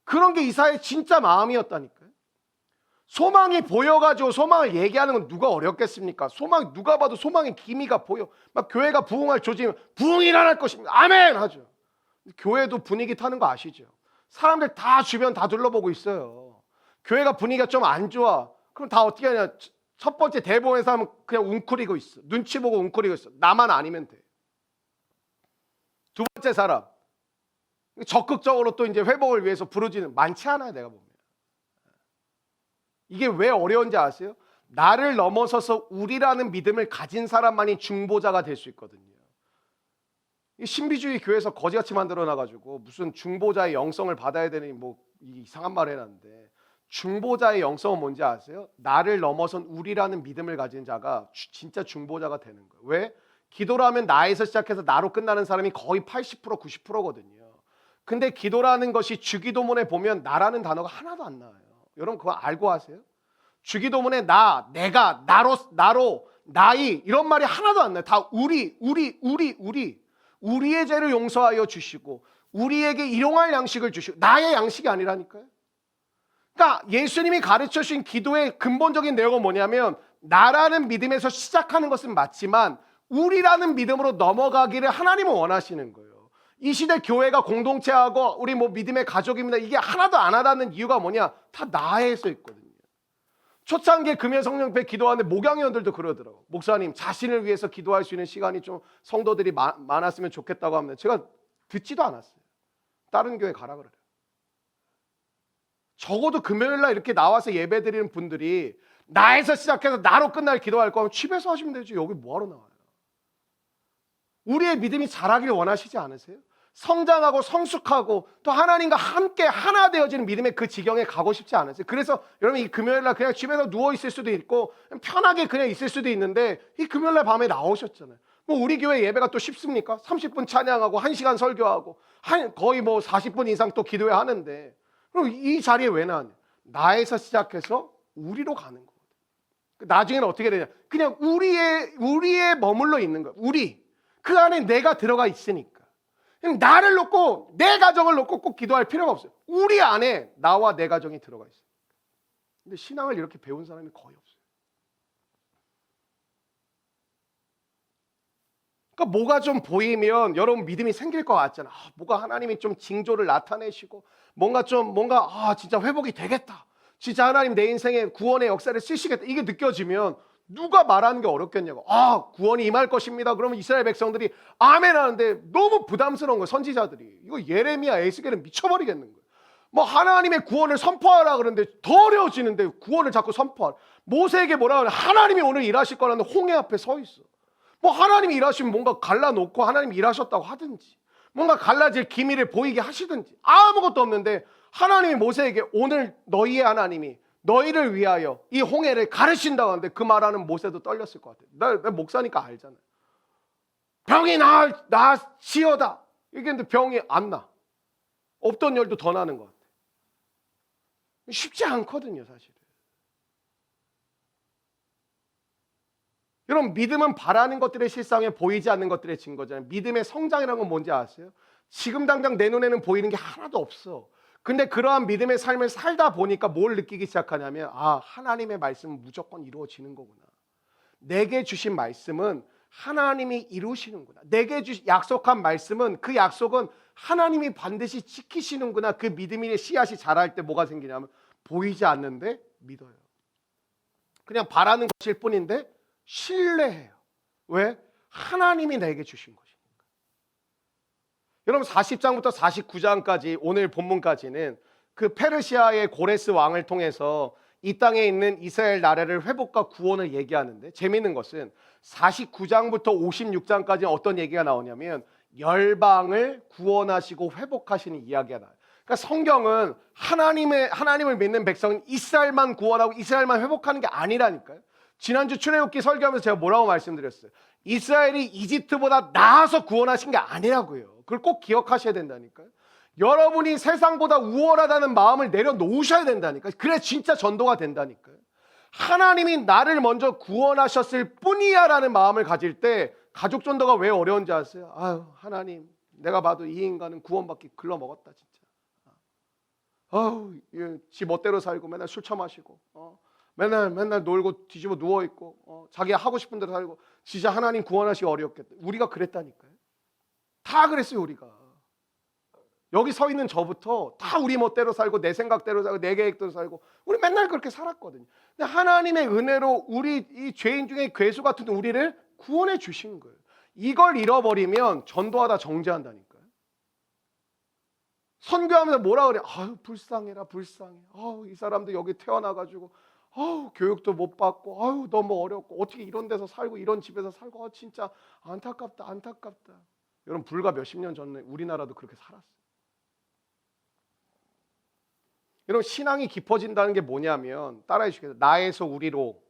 그런 게 이사야의 진짜 마음이었다니까요. 소망이 보여가지고 소망을 얘기하는 건 누가 어렵겠습니까? 누가 봐도 소망의 기미가 보여. 막 교회가 부흥할 조짐이면 부흥이 일어날 것입니다. 아멘 하죠. 교회도 분위기 타는 거 아시죠? 사람들 다 주변 다 둘러보고 있어요. 교회가 분위기가 좀 안 좋아. 그럼 다 어떻게 하냐? 첫 번째 대부분의 사람은 그냥 웅크리고 있어. 눈치 보고 웅크리고 있어. 나만 아니면 돼. 두 번째 사람 적극적으로 또 이제 회복을 위해서 부르지는 많지 않아요. 내가 보면. 이게 왜 어려운지 아세요? 나를 넘어서서 우리라는 믿음을 가진 사람만이 중보자가 될 수 있거든요. 신비주의 교회에서 거지같이 만들어놔가지고 무슨 중보자의 영성을 받아야 되니 뭐 이상한 말 해놨는데, 중보자의 영성은 뭔지 아세요? 나를 넘어선 우리라는 믿음을 가진 자가 진짜 중보자가 되는 거예요. 왜? 기도라면 나에서 시작해서 나로 끝나는 사람이 거의 80% 90%거든요. 근데 기도라는 것이 주기도문에 보면 나라는 단어가 하나도 안 나와요. 여러분 그거 알고 하세요? 주기도문에 나, 내가, 나로, 나이 이런 말이 하나도 안 나요. 다 우리의 죄를 용서하여 주시고 우리에게 일용할 양식을 주시고, 나의 양식이 아니라니까요. 그러니까 예수님이 가르쳐 주신 기도의 근본적인 내용은 뭐냐면, 나라는 믿음에서 시작하는 것은 맞지만 우리라는 믿음으로 넘어가기를 하나님은 원하시는 거예요. 이 시대 교회가 공동체하고 우리 뭐 믿음의 가족입니다, 이게 하나도 안 하다는 이유가 뭐냐? 다 나에서 있거든요. 초창기에 금연성령배 기도하는데 목양위원들도 그러더라고. 목사님 자신을 위해서 기도할 수 있는 시간이 좀 성도들이 많았으면 좋겠다고 합니다. 제가 듣지도 않았어요. 다른 교회 가라 그래요. 적어도 금요일날 이렇게 나와서 예배 드리는 분들이 나에서 시작해서 나로 끝날 기도할 거면 집에서 하시면 되지. 여기 뭐하러 나와요? 우리의 믿음이 자라기를 원하시지 않으세요? 성장하고 성숙하고 또 하나님과 함께 하나 되어지는 믿음의 그 지경에 가고 싶지 않으세요? 그래서 여러분 이 금요일날 그냥 집에서 누워 있을 수도 있고 편하게 그냥 있을 수도 있는데 이 금요일날 밤에 나오셨잖아요. 뭐 우리 교회 예배가 또 쉽습니까? 30분 찬양하고 1시간 설교하고 거의 뭐 40분 이상 또 기도회 하는데 그럼 이 자리에 왜 나왔냐? 나에서 시작해서 우리로 가는 거거든요. 나중에는 어떻게 되냐? 그냥 우리에 머물러 있는 거예요. 우리 그 안에 내가 들어가 있으니까. 나를 놓고 내 가정을 놓고 꼭 기도할 필요가 없어요. 우리 안에 나와 내 가정이 들어가 있어요. 근데 신앙을 이렇게 배운 사람이 거의 없어요. 그러니까 뭐가 좀 보이면 여러분 믿음이 생길 것 같잖아. 뭐가 하나님이 좀 징조를 나타내시고 뭔가 진짜 회복이 되겠다. 진짜 하나님 내 인생에 구원의 역사를 쓰시겠다. 이게 느껴지면 누가 말하는 게 어렵겠냐고. 구원이 임할 것입니다. 그러면 이스라엘 백성들이 아멘 하는데 너무 부담스러운 거예요. 선지자들이. 이거 예레미야, 에스겔은 미쳐버리겠는 거예요. 뭐 하나님의 구원을 선포하라 그러는데 더 어려워지는데 구원을 자꾸 선포하라. 모세에게 뭐라 그래? 하나님이 오늘 일하실 거라는 홍해 앞에 서 있어. 뭐 하나님이 일하시면 뭔가 갈라놓고 하나님이 일하셨다고 하든지 뭔가 갈라질 기미를 보이게 하시든지 아무것도 없는데 하나님이 모세에게 오늘 너희의 하나님이 너희를 위하여 이 홍해를 가르친다고 하는데 그 말하는 모세도 떨렸을 것 같아요. 나 목사니까 알잖아요. 병이 나시어다. 이게 병이 안 나. 없던 열도 더 나는 것 같아요. 쉽지 않거든요, 사실은. 여러분, 믿음은 바라는 것들의 실상에 보이지 않는 것들의 증거잖아요. 믿음의 성장이라는 건 뭔지 아세요? 지금 당장 내 눈에는 보이는 게 하나도 없어. 근데 그러한 믿음의 삶을 살다 보니까 뭘 느끼기 시작하냐면 하나님의 말씀은 무조건 이루어지는 거구나. 내게 주신 말씀은 하나님이 이루시는구나. 내게 약속한 말씀은 그 약속은 하나님이 반드시 지키시는구나. 그 믿음의 씨앗이 자랄 때 뭐가 생기냐면 보이지 않는데 믿어요. 그냥 바라는 것일 뿐인데 신뢰해요. 왜? 하나님이 내게 주신 것이니까. 여러분 40장부터 49장까지 오늘 본문까지는 그 페르시아의 고레스 왕을 통해서 이 땅에 있는 이스라엘 나라를 회복과 구원을 얘기하는데 재미있는 것은 49장부터 56장까지는 어떤 얘기가 나오냐면 열방을 구원하시고 회복하시는 이야기가 나와요. 그러니까 성경은 하나님을 믿는 백성은 이스라엘만 구원하고 이스라엘만 회복하는 게 아니라니까요. 지난주 출애굽기 설교하면서 제가 뭐라고 말씀드렸어요? 이스라엘이 이집트보다 나아서 구원하신 게 아니라고요. 그걸 꼭 기억하셔야 된다니까요. 여러분이 세상보다 우월하다는 마음을 내려놓으셔야 된다니까요. 그래 진짜 전도가 된다니까요. 하나님이 나를 먼저 구원하셨을 뿐이야 라는 마음을 가질 때 가족 전도가 왜 어려운지 아세요? 하나님 내가 봐도 이 인간은 구원받기 글러먹었다 진짜. 지 멋대로 살고 맨날 술 처마시고 맨날 놀고 뒤집어 누워있고 자기가 하고 싶은 대로 살고 진짜 하나님 구원하시기 어렵겠다. 우리가 그랬다니까요. 다 그랬어요. 우리가 여기 서 있는 저부터 다 우리 멋대로 살고 내 생각대로 살고 내 계획대로 살고 우리 맨날 그렇게 살았거든요. 근데 하나님의 은혜로 우리 이 죄인 중에 괴수 같은 우리를 구원해 주신 거예요. 이걸 잃어버리면 전도하다 정죄한다니까요. 선교하면서 뭐라 그래? 불쌍해라 불쌍해. 이 사람도 여기 태어나가지고 교육도 못 받고 너무 어렵고 어떻게 이런 데서 살고 이런 집에서 살고 진짜 안타깝다. 여러분 불과 몇십 년 전에 우리나라도 그렇게 살았어요. 여러분 신앙이 깊어진다는 게 뭐냐면 따라해 주시겠어요? 나에서 우리로.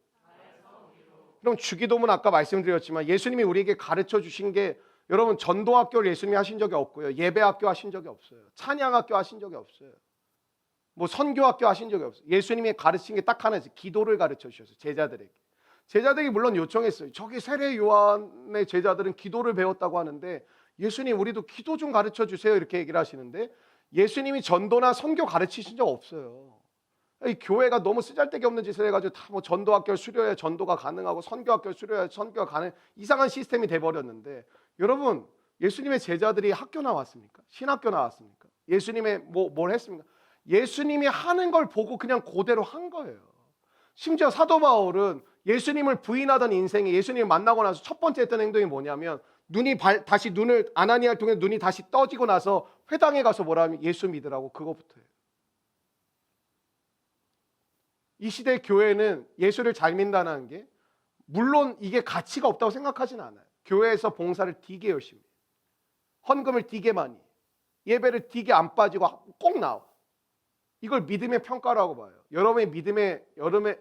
여러분 주기도문 아까 말씀드렸지만 예수님이 우리에게 가르쳐 주신 게 여러분 전도학교를 예수님이 하신 적이 없고요. 예배학교 하신 적이 없어요. 찬양학교 하신 적이 없어요. 뭐 선교학교 하신 적이 없어요. 예수님이 가르친 게 딱 하나지. 기도를 가르쳐 주셨어요. 제자들에게. 제자들이 물론 요청했어요. 저기 세례 요한의 제자들은 기도를 배웠다고 하는데 예수님 우리도 기도 좀 가르쳐 주세요. 이렇게 얘기를 하시는데 예수님이 전도나 선교 가르치신 적 없어요. 이 교회가 너무 쓰잘데기 없는 짓을 해가지고 다 뭐 전도학교 수료해 전도가 가능하고 선교학교 수료해 선교가 가능 이상한 시스템이 돼버렸는데 여러분 예수님의 제자들이 학교 나왔습니까? 신학교 나왔습니까? 예수님의 뭘 했습니까? 예수님이 하는 걸 보고 그냥 그대로 한 거예요. 심지어 사도 바울은 예수님을 부인하던 인생에 예수님을 만나고 나서 첫 번째 했던 행동이 뭐냐면 다시 눈을 아나니아를 통해 눈이 다시 떠지고 나서 회당에 가서 뭐라 하면 예수 믿으라고 그거부터 해요. 이 시대 교회는 예수를 잘 믿는다는 게 물론 이게 가치가 없다고 생각하진 않아요. 교회에서 봉사를 되게 열심히 해요. 헌금을 되게 많이 해요. 예배를 되게 안 빠지고 꼭 나와. 이걸 믿음의 평가라고 봐요.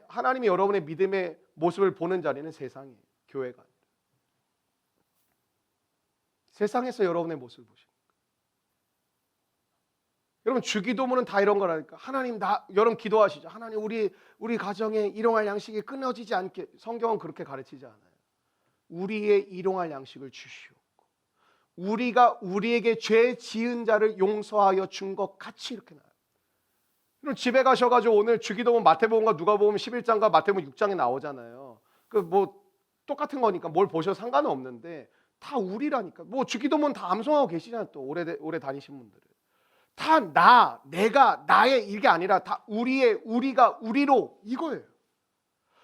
하나님이 여러분의 믿음의 모습을 보는 자리는 세상이에요. 교회가 아니라. 세상에서 여러분의 모습을 보시는 거예요. 여러분 주기도문은 다 이런 거라니까. 하나님 여러분 기도하시죠. 하나님 우리 가정에 일용할 양식이 끊어지지 않게. 성경은 그렇게 가르치지 않아요. 우리의 일용할 양식을 주시옵고 우리가 우리에게 죄 지은 자를 용서하여 준 것 같이 이렇게 나와요. 그럼 집에 가셔가지고 오늘 주기도문 마태복음과 누가복음 11장과 마태복음 6장에 나오잖아요. 그 뭐 똑같은 거니까 뭘 보셔도 상관은 없는데 다 우리라니까. 뭐 주기도문 다 암송하고 계시잖아요. 또 오래 다니신 분들은 다 내가 나의 이게 아니라 다 우리가 우리로 이거예요.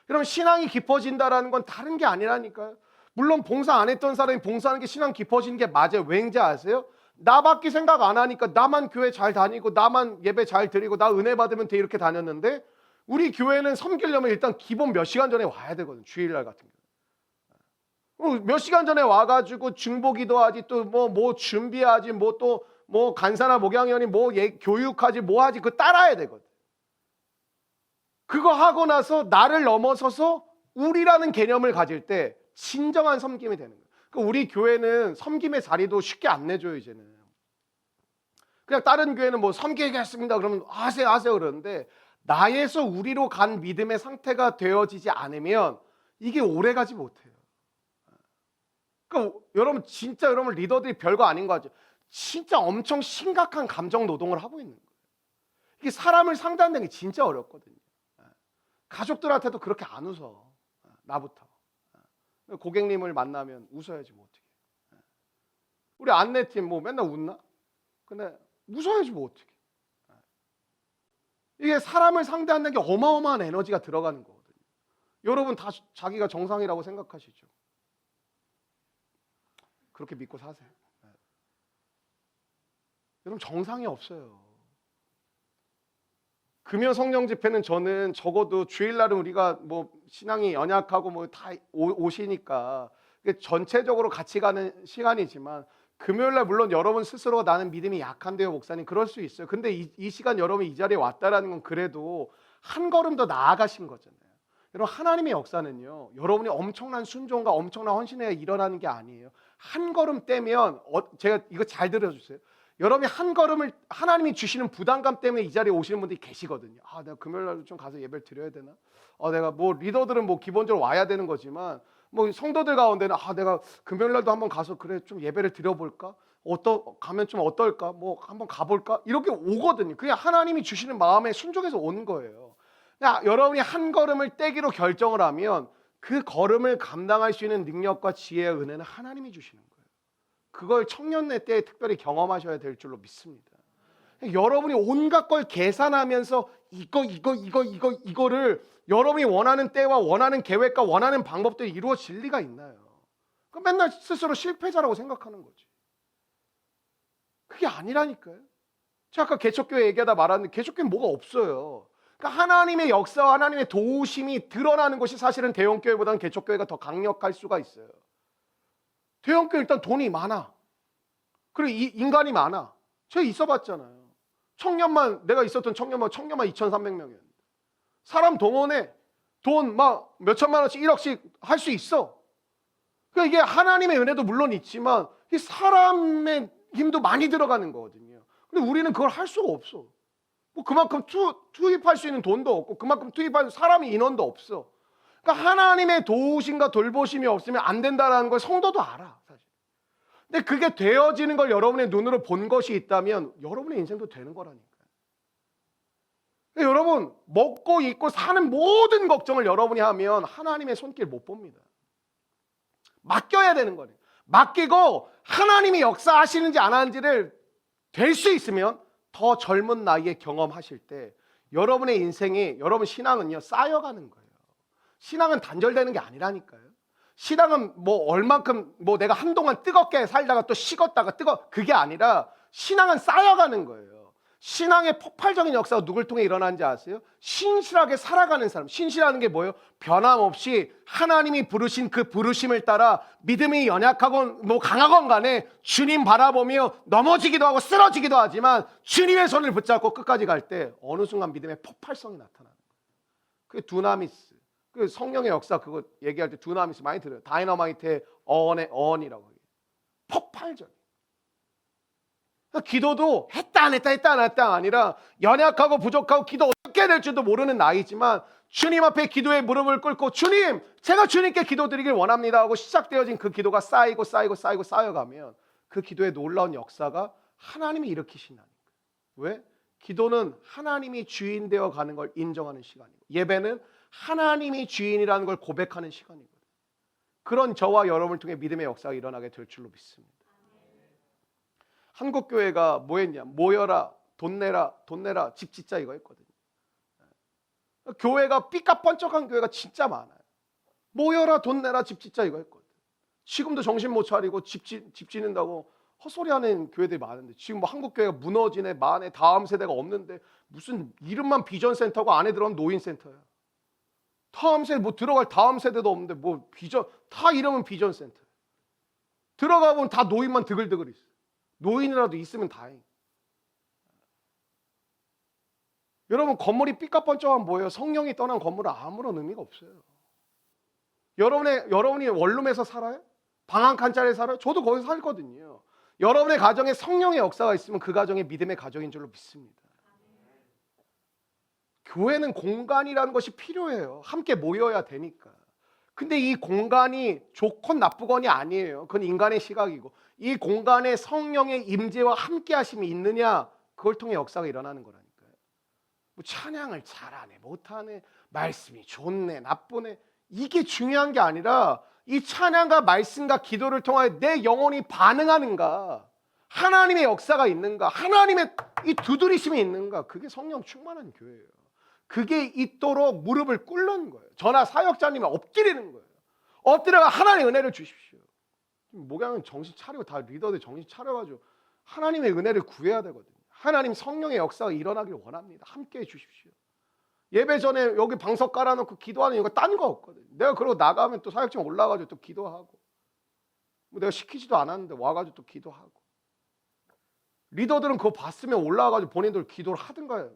여러분 신앙이 깊어진다라는 건 다른 게 아니라니까요. 물론 봉사 안 했던 사람이 봉사하는 게 신앙 깊어지는 게 맞아요. 왠지 아세요? 나밖에 생각 안 하니까 나만 교회 잘 다니고 나만 예배 잘 드리고 나 은혜 받으면 돼 이렇게 다녔는데 우리 교회는 섬기려면 일단 기본 몇 시간 전에 와야 되거든. 주일날 같은 경우 몇 시간 전에 와가지고 중보기도 하지 또 뭐 준비하지 뭐 간사나 목양위원이 교육하지 뭐 하지 그거 따라야 되거든. 그거 하고 나서 나를 넘어서서 우리라는 개념을 가질 때 진정한 섬김이 되는 거예요. 그러니까 우리 교회는 섬김의 자리도 쉽게 안 내줘요. 이제는 그냥 다른 교회는 뭐 섬기겠습니다 그러면 하세요 그러는데 나에서 우리로 간 믿음의 상태가 되어지지 않으면 이게 오래가지 못해요. 그러니까 여러분 리더들이 별거 아닌 거 같죠. 진짜 엄청 심각한 감정 노동을 하고 있는 거예요. 이게 사람을 상대하는 게 진짜 어렵거든요. 가족들한테도 그렇게 안 웃어. 나부터. 고객님을 만나면 웃어야지 뭐 어떻게. 우리 안내팀 뭐 맨날 웃나? 근데 웃어야지 뭐 어떻게. 이게 사람을 상대하는 게 어마어마한 에너지가 들어가는 거거든요. 여러분 다 자기가 정상이라고 생각하시죠? 그렇게 믿고 사세요. 여러분 정상이 없어요. 금요 성령 집회는 저는 적어도 주일날은 우리가 뭐 신앙이 연약하고 뭐 다 오시니까 전체적으로 같이 가는 시간이지만 금요일날 물론 여러분 스스로가 나는 믿음이 약한데요 목사님 그럴 수 있어요. 근데 이 시간 여러분이 이 자리에 왔다라는 건 그래도 한 걸음 더 나아가신 거잖아요. 여러분 하나님의 역사는요 여러분이 엄청난 순종과 엄청난 헌신에 일어나는 게 아니에요. 한 걸음 떼면 제가 이거 잘 들어주세요. 여러분이 한 걸음을 하나님이 주시는 부담감 때문에 이 자리에 오시는 분들이 계시거든요. 내가 금요일날 좀 가서 예배를 드려야 되나? 내가 뭐 리더들은 뭐 기본적으로 와야 되는 거지만 뭐 성도들 가운데는 내가 금요일날도 한번 가서 그래 좀 예배를 드려볼까? 가면 좀 어떨까? 뭐 한번 가볼까? 이렇게 오거든요. 그냥 하나님이 주시는 마음에 순종해서 온 거예요. 그냥 여러분이 한 걸음을 떼기로 결정을 하면 그 걸음을 감당할 수 있는 능력과 지혜의 은혜는 하나님이 주시는 거예요. 그걸 청년네 때에 특별히 경험하셔야 될 줄로 믿습니다. 여러분이 온갖 걸 계산하면서 이거를 여러분이 원하는 때와 원하는 계획과 원하는 방법들이 이루어질 리가 있나요? 그럼 맨날 스스로 실패자라고 생각하는 거지. 그게 아니라니까요. 제가 아까 개척교회 얘기하다 말았는데 개척교회는 뭐가 없어요. 그러니까 하나님의 역사와 하나님의 도우심이 드러나는 것이 사실은 대형교회보다는 개척교회가 더 강력할 수가 있어요. 대형교회 일단 돈이 많아. 그리고 인간이 많아. 제가 있어봤잖아요. 내가 있었던 청년만 2,300명이었는데 사람 동원해 돈 막 몇천만 원씩 1억씩 할 수 있어. 그러니까 이게 하나님의 은혜도 물론 있지만 이 사람의 힘도 많이 들어가는 거거든요. 근데 우리는 그걸 할 수가 없어. 뭐 그만큼 투입할 수 있는 돈도 없고 그만큼 투입할 사람이 인원도 없어. 그러니까 하나님의 도우심과 돌보심이 없으면 안 된다는 걸 성도도 알아 사실. 근데 그게 되어지는 걸 여러분의 눈으로 본 것이 있다면 여러분의 인생도 되는 거라니까요. 여러분 먹고 입고 사는 모든 걱정을 여러분이 하면 하나님의 손길 못 봅니다. 맡겨야 되는 거예요. 맡기고 하나님이 역사하시는지 안 하는지를 될 수 있으면 더 젊은 나이에 경험하실 때 여러분의 인생이 여러분 신앙은요 쌓여가는 거예요. 신앙은 단절되는 게 아니라니까요. 신앙은 뭐 얼만큼 뭐 내가 한동안 뜨겁게 살다가 또 식었다가 그게 아니라 신앙은 쌓여가는 거예요. 신앙의 폭발적인 역사가 누굴 통해 일어난지 아세요? 신실하게 살아가는 사람. 신실하는 게 뭐예요? 변함없이 하나님이 부르신 그 부르심을 따라 믿음이 연약하건 뭐 강하건 간에 주님 바라보며 넘어지기도 하고 쓰러지기도 하지만 주님의 손을 붙잡고 끝까지 갈 때 어느 순간 믿음의 폭발성이 나타나는 거예요. 그게 두나미스. 그 성령의 역사 그거 얘기할 때 두나미스 많이 들어요. 다이너마이트의 어원의 어원이라고 해요. 폭발적. 기도도 했다 안 했다 했다 안 했다 아니라 연약하고 부족하고 기도 어떻게 될지도 모르는 나이지만 주님 앞에 기도에 무릎을 꿇고 주님 제가 주님께 기도드리길 원합니다 하고 시작되어진 그 기도가 쌓이고 쌓여가면 그 기도의 놀라운 역사가 하나님이 일으키신다는 거예요. 왜? 기도는 하나님이 주인 되어 가는 걸 인정하는 시간이고 예배는 하나님이 주인이라는 걸 고백하는 시간이거든요. 그런 저와 여러분을 통해 믿음의 역사가 일어나게 될 줄로 믿습니다. 한국 교회가 뭐 했냐? 모여라, 돈 내라, 집 짓자 이거 했거든요. 교회가 삐까뻔쩍한 교회가 진짜 많아요. 모여라, 돈 내라, 집 짓자 이거 했거든요. 지금도 정신 못 차리고 집 짓는다고 헛소리하는 교회들이 많은데 지금 뭐 한국 교회가 무너지네, 만에 다음 세대가 없는데 무슨 이름만 비전센터고 안에 들어가면 노인센터야. 다음 세대 뭐 들어갈 다음 세대도 없는데 뭐 비전 다 이름은 비전센터. 들어가 보면 다 노인만 드글드글 있어. 노인이라도 있으면 다행. 여러분 건물이 삐까뻔쩍한 뭐예요? 성령이 떠난 건물은 아무런 의미가 없어요. 여러분이 원룸에서 살아요? 방 한 칸짜리 살아요? 저도 거기서 살거든요. 여러분의 가정에 성령의 역사가 있으면 그 가정이 믿음의 가정인 줄로 믿습니다. 교회는 공간이라는 것이 필요해요. 함께 모여야 되니까. 근데 이 공간이 좋건 나쁘건이 아니에요. 그건 인간의 시각이고 이 공간에 성령의 임재와 함께 하심이 있느냐 그걸 통해 역사가 일어나는 거라니까요. 뭐 찬양을 잘하네 못하네 말씀이 좋네 나쁘네 이게 중요한 게 아니라 이 찬양과 말씀과 기도를 통하여 내 영혼이 반응하는가 하나님의 역사가 있는가 하나님의 이 두드리심이 있는가 그게 성령 충만한 교회예요. 그게 있도록 무릎을 꿇는 거예요. 저나 사역자님이 엎드리는 거예요. 엎드려가 하나님의 은혜를 주십시오. 목양은 정신 차리고 다 리더들 정신 차려가지고 하나님의 은혜를 구해야 되거든요. 하나님 성령의 역사가 일어나길 원합니다. 함께해 주십시오. 예배 전에 여기 방석 깔아놓고 기도하는 이유가 딴 거 없거든요. 내가 그러고 나가면 또 사역장 올라가지고 또 기도하고 뭐 내가 시키지도 않았는데 와가지고 또 기도하고 리더들은 그거 봤으면 올라와가지고 본인들 기도를 하든가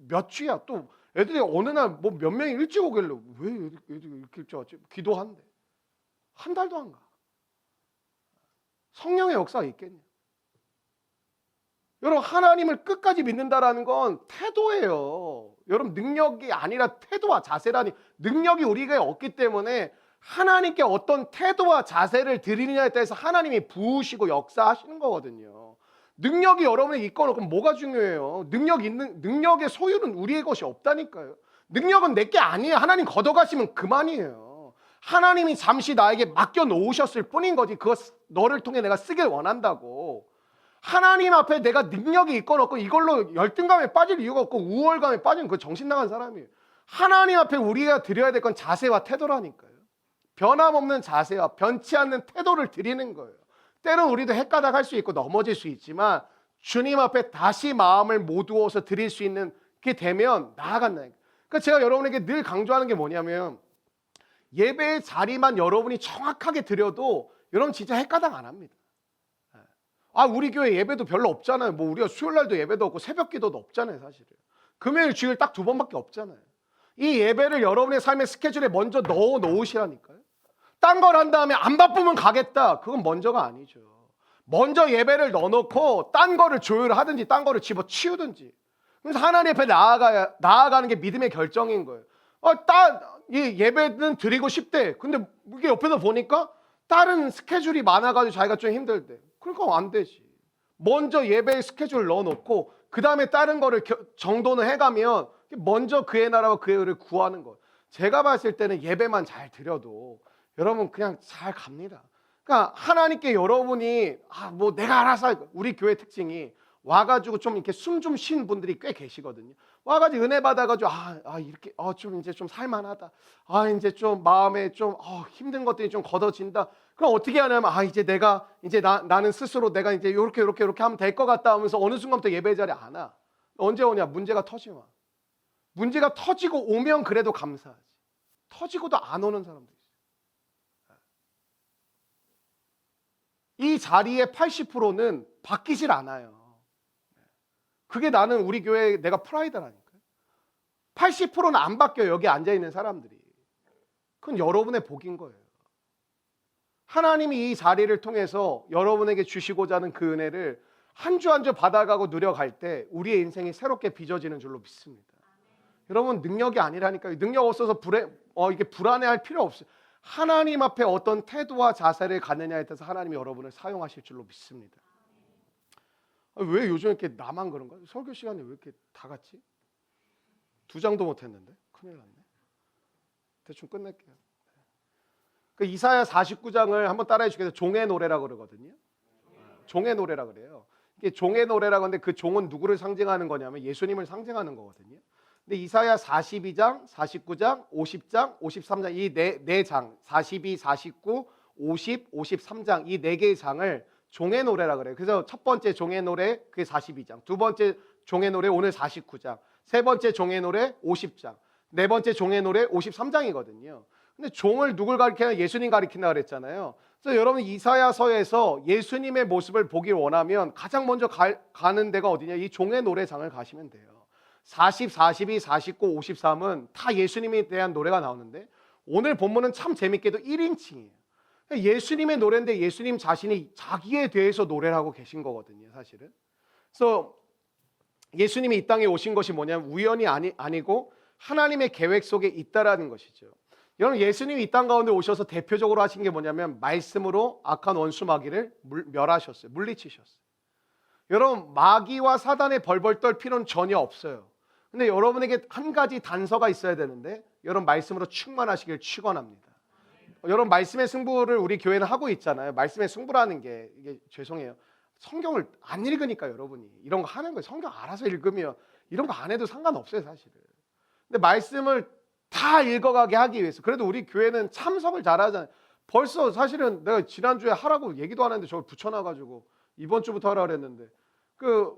몇 주야 또 애들이 어느 날 뭐 몇 명이 일찍 오길래 왜 애들이 이렇게 일찍 왔지? 기도한대. 한 달도 안 가. 성령의 역사가 있겠냐? 여러분 하나님을 끝까지 믿는다라는 건 태도예요. 여러분 능력이 아니라 태도와 자세라니 능력이 우리가 없기 때문에 하나님께 어떤 태도와 자세를 드리느냐에 따라서 하나님이 부으시고 역사하시는 거거든요. 능력이 여러분에게 있거나 그럼 뭐가 중요해요? 능력의 소유는 우리의 것이 없다니까요. 능력은 내게 아니에요. 하나님 걷어가시면 그만이에요. 하나님이 잠시 나에게 맡겨 놓으셨을 뿐인 거지. 그거 너를 통해 내가 쓰길 원한다고. 하나님 앞에 내가 능력이 있건 없건 이걸로 열등감에 빠질 이유가 없고 우월감에 빠지면 그 정신 나간 사람이에요. 하나님 앞에 우리가 드려야 될 건 자세와 태도라니까요. 변함없는 자세와 변치 않는 태도를 드리는 거예요. 때론 우리도 헷가닥 할 수 있고 넘어질 수 있지만 주님 앞에 다시 마음을 모두어서 드릴 수 있는 게 되면 나아간다니까. 그러니까 제가 여러분에게 늘 강조하는 게 뭐냐면 예배의 자리만 여러분이 정확하게 드려도 여러분 진짜 헷가닥 안 합니다. 우리 교회 예배도 별로 없잖아요. 뭐 우리가 수요일 날도 예배도 없고 새벽 기도도 없잖아요, 사실은. 금요일 주일 딱 2번밖에 없잖아요. 이 예배를 여러분의 삶의 스케줄에 먼저 넣어 놓으시라니까요. 딴 걸 한 다음에 안 바쁘면 가겠다. 그건 먼저가 아니죠. 먼저 예배를 넣어놓고 딴 거를 조율하든지 딴 거를 집어치우든지. 그래서 하나님 앞에 나아가는 게 믿음의 결정인 거예요. 이 예배는 드리고 싶대. 근데 이게 옆에서 보니까 다른 스케줄이 많아가지고 자기가 좀 힘들대. 그러니까 안 되지. 먼저 예배의 스케줄을 넣어놓고 그 다음에 다른 거를 정돈을 해가면 먼저 그의 나라와 그의 의를 구하는 거. 제가 봤을 때는 예배만 잘 드려도 여러분 그냥 잘 갑니다. 그러니까 하나님께 여러분이 뭐 내가 알아서 할 거야. 우리 교회 특징이 와가지고 좀 이렇게 숨 좀 쉰 분들이 꽤 계시거든요. 와가지고 은혜 받아가지고 이렇게 좀 이제 좀 살만하다. 이제 좀 마음에 좀 힘든 것들이 좀 걷어진다. 그럼 어떻게 하냐면 이제 나는 스스로 내가 이제 이렇게 하면 될 것 같다 하면서 어느 순간부터 예배 자리에 안 와. 언제 오냐? 문제가 터지면. 문제가 터지고 오면 그래도 감사하지. 터지고도 안 오는 사람도 있어요. 이 자리의 80%는 바뀌질 않아요. 그게 나는 우리 교회 내가 프라이드라니까요. 80%는 안 바뀌어요. 여기 앉아있는 사람들이. 그건 여러분의 복인 거예요. 하나님이 이 자리를 통해서 여러분에게 주시고자 하는 그 은혜를 한 주 한 주 받아가고 누려갈 때 우리의 인생이 새롭게 빚어지는 줄로 믿습니다. 여러분, 능력이 아니라니까요. 능력 없어서 이게 불안해할 필요 없어요. 하나님 앞에 어떤 태도와 자세를 갖느냐에 따라서 하나님이 여러분을 사용하실 줄로 믿습니다. 왜 요즘 이렇게 나만 그런가? 설교 시간에 왜 이렇게 다 같지? 2장도 못했는데 큰일 났네. 대충 끝낼게요. 그 이사야 49장을 한번 따라해 주겠어요. 종의 노래라고 그러거든요. 종의 노래라 그래요. 이게 종의 노래라고 하는데 그 종은 누구를 상징하는 거냐면 예수님을 상징하는 거거든요. 근데 이사야 42장, 49장, 50장, 53장 이 네 장, 42, 49, 50, 53장 이 네 개의 장을 종의 노래라 그래요. 그래서 첫 번째 종의 노래 그게 42장, 두 번째 종의 노래 오늘 49장, 세 번째 종의 노래 50장, 네 번째 종의 노래 53장이거든요. 근데 종을 누굴 가리키냐? 예수님 가리킨다 그랬잖아요. 그래서 여러분 이사야서에서 예수님의 모습을 보길 원하면 가장 먼저 가는 데가 어디냐? 이 종의 노래장을 가시면 돼요. 40, 42, 49, 53은 다 예수님에 대한 노래가 나오는데 오늘 본문은 참 재밌게도 1인칭이에요. 예수님의 노래인데 예수님 자신이 자기에 대해서 노래를 하고 계신 거거든요, 사실은. 그래서 예수님이 이 땅에 오신 것이 뭐냐면 우연이 아니고 하나님의 계획 속에 있다라는 것이죠. 여러분, 예수님이 이 땅 가운데 오셔서 대표적으로 하신 게 뭐냐면 말씀으로 악한 원수 마귀를 멸하셨어요. 물리치셨어요. 여러분, 마귀와 사단의 벌벌 떨 필요는 전혀 없어요. 근데 여러분에게 한 가지 단서가 있어야 되는데 여러분 말씀으로 충만하시길 축원합니다. 여러분, 말씀의 승부를 우리 교회는 하고 있잖아요. 말씀의 승부라는 게 이게 죄송해요. 성경을 안 읽으니까 여러분이 이런 거 하는 거예요. 성경 알아서 읽으면 이런 거 안 해도 상관없어요, 사실은. 근데 말씀을 다 읽어가게 하기 위해서 그래도 우리 교회는 참석을 잘하잖아요. 벌써 사실은 내가 지난주에 하라고 얘기도 안 했는데 저걸 붙여놔가지고 이번 주부터 하라 그랬는데 그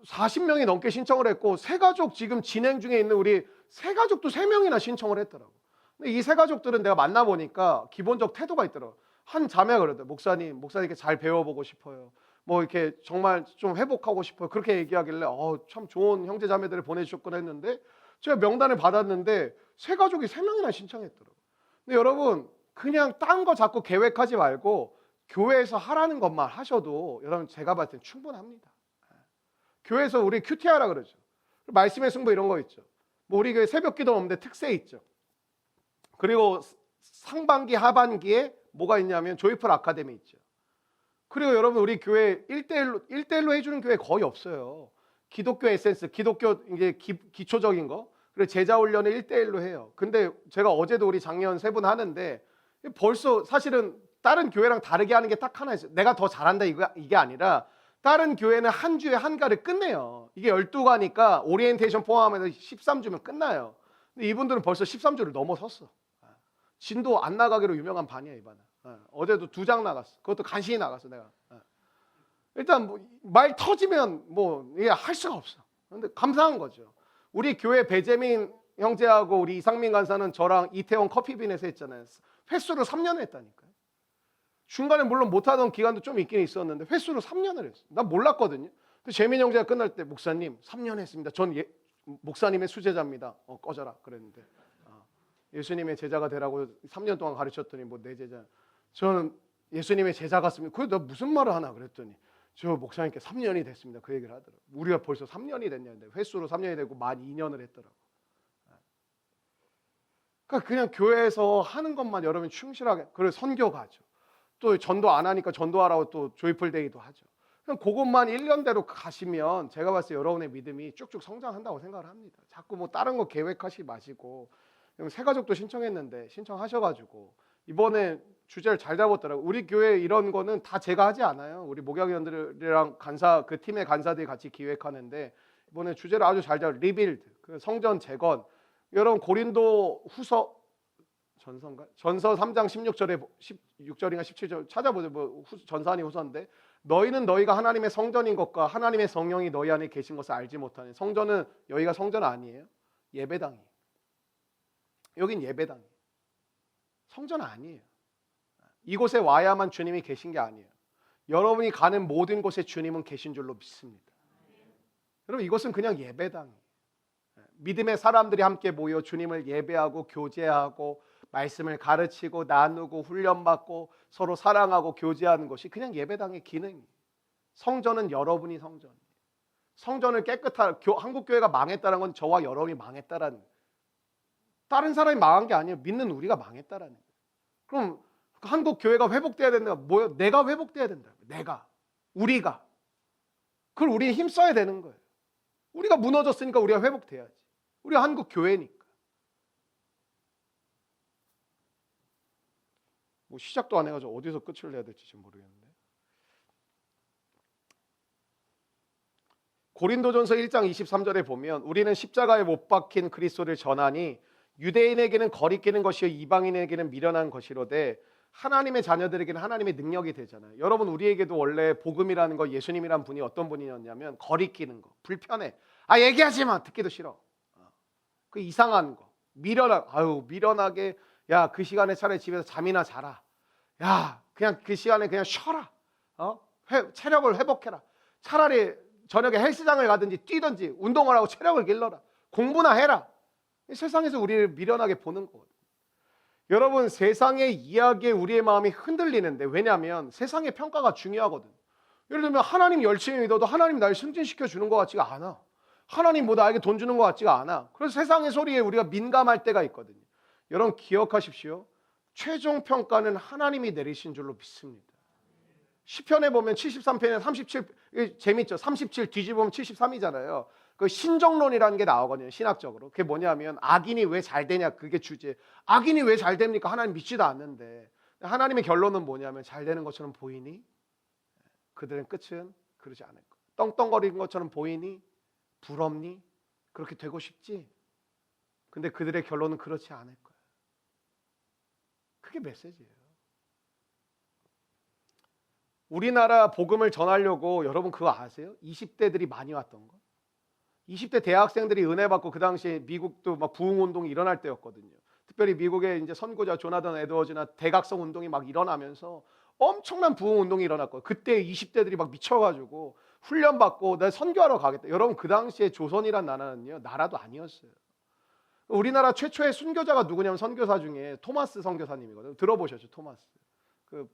40명이 넘게 신청을 했고 새가족 지금 진행 중에 있는 우리 새가족도 3명이나 신청을 했더라고. 근데 이 새가족들은 내가 만나보니까 기본적 태도가 있더라고. 한 자매가 그러더라고. 목사님께 잘 배워보고 싶어요. 뭐 이렇게 정말 좀 회복하고 싶어요. 그렇게 얘기하길래 참 좋은 형제 자매들을 보내주셨구나 했는데 제가 명단을 받았는데 새가족이 3명이나 신청했더라고요. 근데 여러분 그냥 딴 거 자꾸 계획하지 말고 교회에서 하라는 것만 하셔도 여러분 제가 봤을 땐 충분합니다. 교회에서 우리 큐티하라 그러죠. 말씀의 승부 이런 거 있죠. 뭐 우리 교회 새벽 기도 없는데 특세 있죠. 그리고 상반기 하반기에 뭐가 있냐면 조이풀 아카데미 있죠. 그리고 여러분 우리 교회 1대1로 해주는 교회 거의 없어요. 기독교 에센스, 기독교 이제 기초적인 거, 그리고 제자 훈련을 1대1로 해요. 근데 제가 어제도 우리 장년 3분 하는데 벌써 사실은 다른 교회랑 다르게 하는 게 딱 하나 있어요. 내가 더 잘한다 이게 아니라 다른 교회는 한 주에 한 가를 끝내요. 이게 12가니까 오리엔테이션 포함해서 13주면 끝나요. 근데 이분들은 벌써 13주를 넘어섰어. 진도 안 나가기로 유명한 반이야, 이 반은. 어제도 2장 나갔어. 그것도 간신히 나갔어, 내가. 일단 뭐 말 터지면 뭐 이게 할 수가 없어. 근데 감사한 거죠. 우리 교회 배재민 형제하고 우리 이상민 간사는 저랑 이태원 커피빈에서 했잖아요. 횟수로 3년 했다니까요. 중간에 물론 못하던 기간도 좀 있긴 있었는데 횟수로 3년을 했어. 난 몰랐거든요. 근데 재민 형제가 끝날 때 목사님 3년 했습니다. 전 목사님의 수제자입니다. 꺼져라 그랬는데 예수님의 제자가 되라고 3년 동안 가르쳤더니 뭐 내 제자. 저는 예수님의 제자 같습니다. 그래 내가 무슨 말을 하나 그랬더니 저 목사님께 3년이 됐습니다. 그 얘기를 하더라고. 우리가 벌써 3년이 됐냐는데 횟수로 3년이 되고 만 2년을 했더라고. 그러니까 그냥 교회에서 하는 것만 여러분 충실하게 그리고 선교 가죠. 또 전도 안 하니까 전도하라고 또 조이풀 데이도 하죠. 그냥 그것만 1년대로 가시면 제가 봤을 때 여러분의 믿음이 쭉쭉 성장한다고 생각을 합니다. 자꾸 뭐 다른 거 계획하지 마시고 새가족도 신청했는데 신청하셔가지고 이번에 주제를 잘 잡았더라고요. 우리 교회 이런 거는 다 제가 하지 않아요. 우리 목양위원들이랑 간사 그 팀의 간사들이 같이 기획하는데 이번에 주제를 아주 잘 잡은 리빌드, 그 성전 재건. 여러분 고린도 후서 전서 3장 16절에 16절인가 17절 찾아보세요. 뭐 전서 아니 후서인데 너희는 너희가 하나님의 성전인 것과 하나님의 성령이 너희 안에 계신 것을 알지 못하니. 성전은 여기가 성전 아니에요? 예배당이에요. 여긴 예배당이에요. 성전 아니에요. 이곳에 와야만 주님이 계신 게 아니에요. 여러분이 가는 모든 곳에 주님은 계신 줄로 믿습니다. 여러분, 이곳은 그냥 예배당이에요. 믿음의 사람들이 함께 모여 주님을 예배하고 교제하고 말씀을 가르치고 나누고 훈련받고 서로 사랑하고 교제하는 것이 그냥 예배당의 기능이에요. 성전은 여러분이 성전이에요. 성전을 한국 교회가 망했다는 건 저와 여러분이 망했다라는 거예요. 다른 사람이 망한 게 아니에요. 믿는 우리가 망했다라는 거예요. 그럼 한국 교회가 회복돼야 된다. 뭐요? 내가 회복돼야 된다. 우리가. 그걸 우리는 힘써야 되는 거예요. 우리가 무너졌으니까 우리가 회복돼야지. 우리가 한국 교회니까. 뭐 시작도 안 해가지고 어디서 끝을 내야 될지 좀 모르겠는데. 고린도전서 1장 23절에 보면 우리는 십자가에 못 박힌 그리스도를 전하니 유대인에게는 거리끼는 것이요 이방인에게는 미련한 것이로되 하나님의 자녀들에게는 하나님의 능력이 되잖아요. 여러분, 우리에게도 원래 복음이라는 거, 예수님이란 분이 어떤 분이었냐면 거리끼는 거, 불편해. 얘기하지 마. 듣기도 싫어. 그 이상한 거, 미련하게. 야, 그 시간에 차라리 집에서 잠이나 자라. 야, 그냥 그 시간에 그냥 쉬어라. 체력을 회복해라. 차라리 저녁에 헬스장을 가든지 뛰든지 운동을 하고 체력을 길러라. 공부나 해라. 세상에서 우리를 미련하게 보는 거거든요. 여러분, 세상의 이야기에 우리의 마음이 흔들리는데, 왜냐하면 세상의 평가가 중요하거든. 예를 들면 하나님 열심히 믿어도 하나님 날 승진시켜 주는 것 같지가 않아. 하나님 뭐 나에게 돈 주는 것 같지가 않아. 그래서 세상의 소리에 우리가 민감할 때가 있거든요. 여러분, 기억하십시오. 최종 평가는 하나님이 내리신 줄로 믿습니다. 시편에 보면 73편에 37, 재밌죠? 37 뒤집으면 73이잖아요. 그 신정론이라는 게 나오거든요. 신학적으로. 그게 뭐냐면 악인이 왜 잘 되냐, 그게 주제. 악인이 왜 잘 됩니까? 하나님 믿지도 않는데. 하나님의 결론은 뭐냐면 잘 되는 것처럼 보이니 그들의 끝은 그러지 않을 거야. 떵떵거리는 것처럼 보이니 부럽니? 그렇게 되고 싶지? 근데 그들의 결론은 그렇지 않을 거야. 그게 메시지예요. 우리나라 복음을 전하려고, 여러분 그거 아세요? 20대들이 많이 왔던 거. 20대 대학생들이 은혜 받고, 그 당시에 미국도 막 부흥 운동이 일어날 때였거든요. 특별히 미국의 이제 선구자 조나단 에드워즈나 대각성 운동이 막 일어나면서 엄청난 부흥 운동이 일어났거든요. 그때 20대들이 막 미쳐가지고 훈련 받고 나 선교하러 가겠다. 여러분, 그 당시에 조선이란 나라는요, 나라도 아니었어요. 우리나라 최초의 순교자가 누구냐면 선교사 중에 토마스 선교사님이거든요. 들어보셨죠? 토마스. 그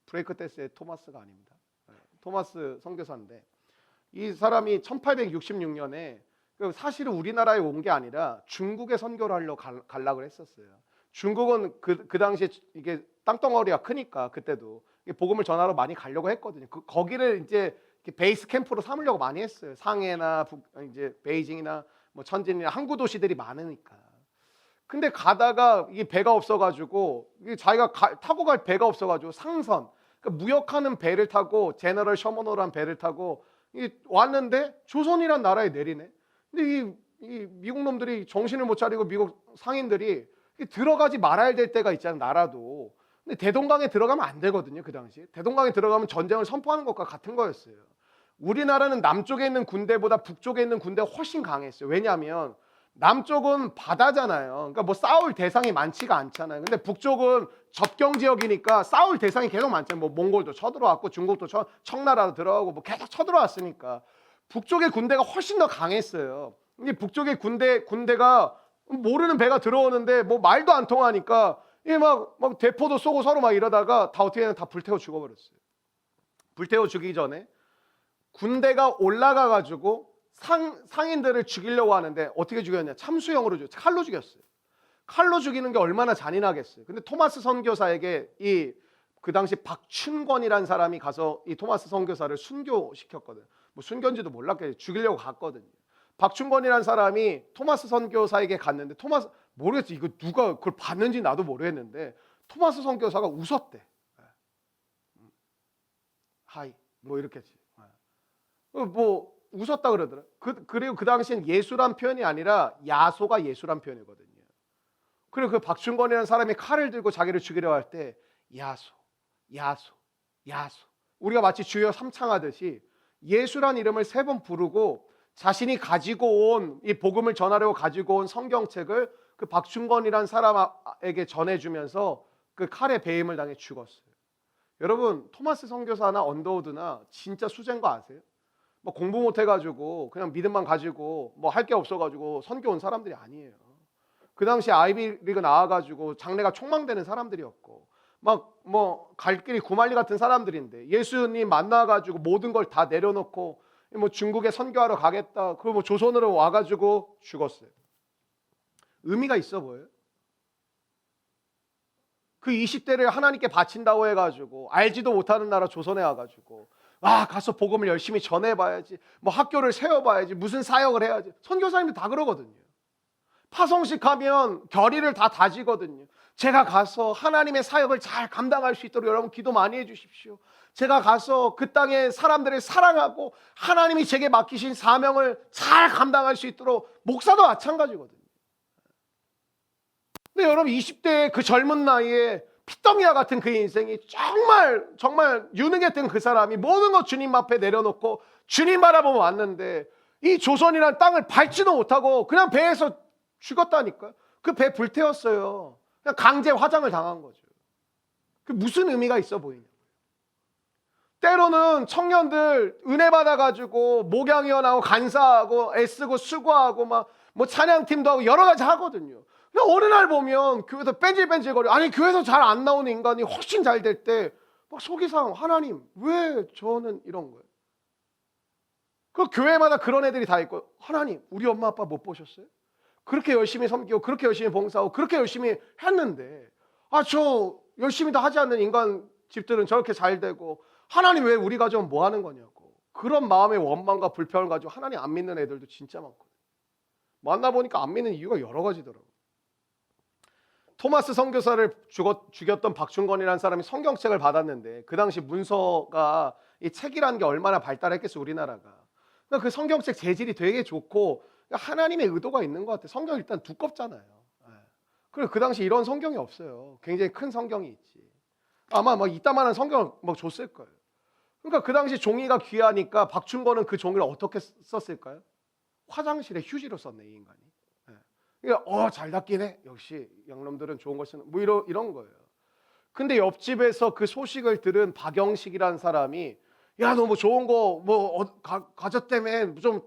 브레이크 댄스의 토마스가 아닙니다. 토마스 선교사인데, 이 사람이 1866년에 사실은 우리나라에 온 게 아니라 중국에 선교를 하려고 가려고 했었어요. 중국은 그 당시에 이게 땅덩어리가 크니까 그때도 복음을 전하러 많이 가려고 했거든요. 거기를 이제 베이스 캠프로 삼으려고 많이 했어요. 상해나 이제 베이징이나 뭐 천진이나 항구 도시들이 많으니까. 근데 가다가 이게 배가 없어가지고, 자기가 타고 갈 배가 없어가지고 상선, 그러니까 무역하는 배를 타고, 제너럴 셔머노라는 배를 타고 왔는데 조선이란 나라에 내리네. 근데 이 미국 놈들이 정신을 못 차리고, 미국 상인들이 들어가지 말아야 될 때가 있잖아요, 나라도. 근데 대동강에 들어가면 안 되거든요. 그 당시 대동강에 들어가면 전쟁을 선포하는 것과 같은 거였어요. 우리나라는 남쪽에 있는 군대보다 북쪽에 있는 군대가 훨씬 강했어요. 왜냐하면 남쪽은 바다잖아요. 그러니까 뭐 싸울 대상이 많지가 않잖아요. 근데 북쪽은 접경 지역이니까 싸울 대상이 계속 많잖아요. 뭐 몽골도 쳐들어왔고 중국도 청나라도 들어가고 뭐 계속 쳐들어왔으니까 북쪽의 군대가 훨씬 더 강했어요. 근데 북쪽의 군대가 모르는 배가 들어오는데 뭐 말도 안 통하니까 막 대포도 쏘고 서로 막 이러다가 다 어떻게 다 불태워 죽어버렸어요. 불태워 죽이기 전에 군대가 올라가 가지고 상인들을 죽이려고 하는데 어떻게 죽였냐? 참수형으로 죽였어요. 칼로 죽였어요. 칼로 죽이는 게 얼마나 잔인하겠어요. 근데 토마스 선교사에게 그 당시 박춘권이라는 사람이 가서 이 토마스 선교사를 순교시켰거든요. 뭐 순교인지도 몰랐겠죠. 죽이려고 갔거든요. 박춘권이라는 사람이 토마스 선교사에게 갔는데, 모르겠어. 이거 누가 그걸 봤는지 나도 모르겠는데 토마스 선교사가 웃었대. 하이 뭐 이렇게 했지. 뭐 웃었다 그러더라. 그리고 그 당시엔 예수란 표현이 아니라 야소가 예수란 표현이거든요. 그리고 그 박춘권이라는 사람이 칼을 들고 자기를 죽이려 할 때 야소, 야소, 야소 우리가 마치 주여 삼창하듯이 예수란 이름을 3번 부르고 자신이 가지고 온 이 복음을 전하려고 가지고 온 성경책을 그 박충건이란 사람에게 전해주면서 그 칼에 배임을 당해 죽었어요. 여러분, 토마스 선교사나 언더우드나 진짜 수제인 거 아세요? 뭐 공부 못 해가지고 그냥 믿음만 가지고 뭐 할 게 없어가지고 선교 온 사람들이 아니에요. 그 당시 아이비리그 나와가지고 장래가 촉망되는 사람들이었고 막 뭐 갈 길이 구만리 같은 사람들인데 예수님 만나가지고 모든 걸 다 내려놓고 뭐 중국에 선교하러 가겠다. 그리고 뭐 조선으로 와가지고 죽었어요. 의미가 있어 보여요? 그 20대를 하나님께 바친다고 해가지고 알지도 못하는 나라 조선에 와가지고 가서 복음을 열심히 전해봐야지, 뭐 학교를 세워봐야지, 무슨 사역을 해야지. 선교사님들 다 그러거든요. 파송식 하면 결의를 다 다지거든요. 제가 가서 하나님의 사역을 잘 감당할 수 있도록 여러분 기도 많이 해주십시오. 제가 가서 그 땅의 사람들을 사랑하고 하나님이 제게 맡기신 사명을 잘 감당할 수 있도록, 목사도 마찬가지거든요. 근데 여러분 20대의 그 젊은 나이에 피덩이와 같은 그 인생이 정말 유능했던 그 사람이 모든 것 주님 앞에 내려놓고 주님 바라보며 왔는데 이 조선이라는 땅을 밟지도 못하고 그냥 배에서 죽었다니까요. 그 배 불태웠어요. 그냥 강제 화장을 당한 거죠. 그 무슨 의미가 있어 보이냐. 때로는 청년들 은혜 받아가지고 목양위원하고 간사하고 애쓰고 수고하고 막 뭐 찬양팀도 하고 여러 가지 하거든요. 근데 어느 날 보면 교회에서 뺀질뺀질거려. 아니 교회에서 잘 안 나오는 인간이 훨씬 잘 될 때 막 속이 상하고, 하나님 왜 저는 이런 거예요? 그 교회마다 그런 애들이 다 있고, 하나님 우리 엄마 아빠 못 보셨어요? 그렇게 열심히 섬기고 그렇게 열심히 봉사하고 그렇게 열심히 했는데 저 열심히 다 하지 않는 인간 집들은 저렇게 잘 되고 하나님 왜 우리 가정은 뭐 하는 거냐고. 그런 마음의 원망과 불평을 가지고 하나님 안 믿는 애들도 진짜 많거든요. 만나보니까 안 믿는 이유가 여러 가지더라고요. 토마스 선교사를 죽였던 박충건이라는 사람이 성경책을 받았는데 그 당시 문서가 이 책이라는 게 얼마나 발달했겠어 우리나라가. 그러니까 그 성경책 재질이 되게 좋고 하나님의 의도가 있는 것 같아요. 성경 일단 두껍잖아요. 그리고 그 당시 이런 성경이 없어요. 굉장히 큰 성경이 있지. 아마 막 이따만한 성경을 막 줬을 거예요. 그러니까 그 당시 종이가 귀하니까 박충건은 그 종이를 어떻게 썼을까요? 화장실에 휴지로 썼네 이 인간이. 그러니까 잘 닦긴 해. 역시 양놈들은 좋은 걸 쓰는 뭐 이런 거예요. 근데 옆집에서 그 소식을 들은 박영식이라는 사람이 야 너 뭐 좋은 거 뭐 가졌다며 좀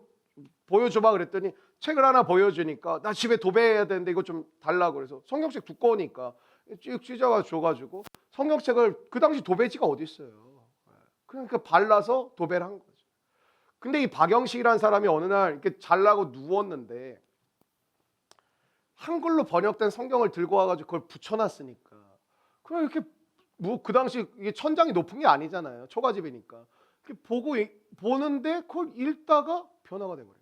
보여줘봐 그랬더니 책을 하나 보여주니까 나 집에 도배해야 되는데 이거 좀 달라고 그래서 성경책 두꺼우니까 쭉 찢어가 줘가지고 성경책을, 그 당시 도배지가 어디 있어요. 그러니까 발라서 도배를 한 거죠. 근데 이 박영식이라는 사람이 어느 날 이렇게 잘라고 누웠는데 한글로 번역된 성경을 들고 와가지고 그걸 붙여놨으니까 그럼 이렇게 뭐 그 당시 이게 천장이 높은 게 아니잖아요. 초가집이니까 이렇게 보는데 그걸 읽다가 변화가 돼버린 거예요.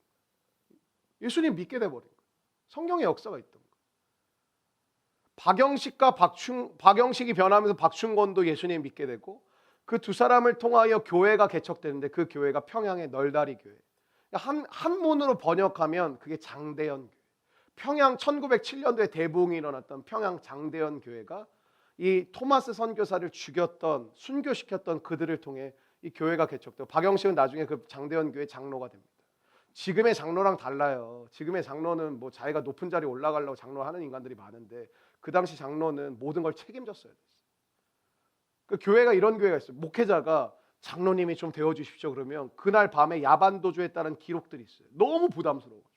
예수님 믿게 돼버린 거예요. 성경의 역사가 있던 거예요. 박영식이 변하면서 박충건도 예수님 믿게 되고 그 두 사람을 통하여 교회가 개척되는데 그 교회가 평양의 널다리 교회. 한문으로 번역하면 그게 장대현 교회. 평양 1907년도에 대부흥이 일어났던 평양 장대현 교회가 이 토마스 선교사를 죽였던, 순교시켰던 그들을 통해 이 교회가 개척되고 박영식은 나중에 그 장대현 교회 장로가 됩니다. 지금의 장로랑 달라요. 지금의 장로는 뭐 자기가 높은 자리에 올라가려고 장로하는 인간들이 많은데 그 당시 장로는 모든 걸 책임졌어야 됐어요. 그 교회가 이런 교회가 있어요. 목회자가 장로님이 좀 되어주십시오 그러면 그날 밤에 야반도주했다는 기록들이 있어요. 너무 부담스러워가지고.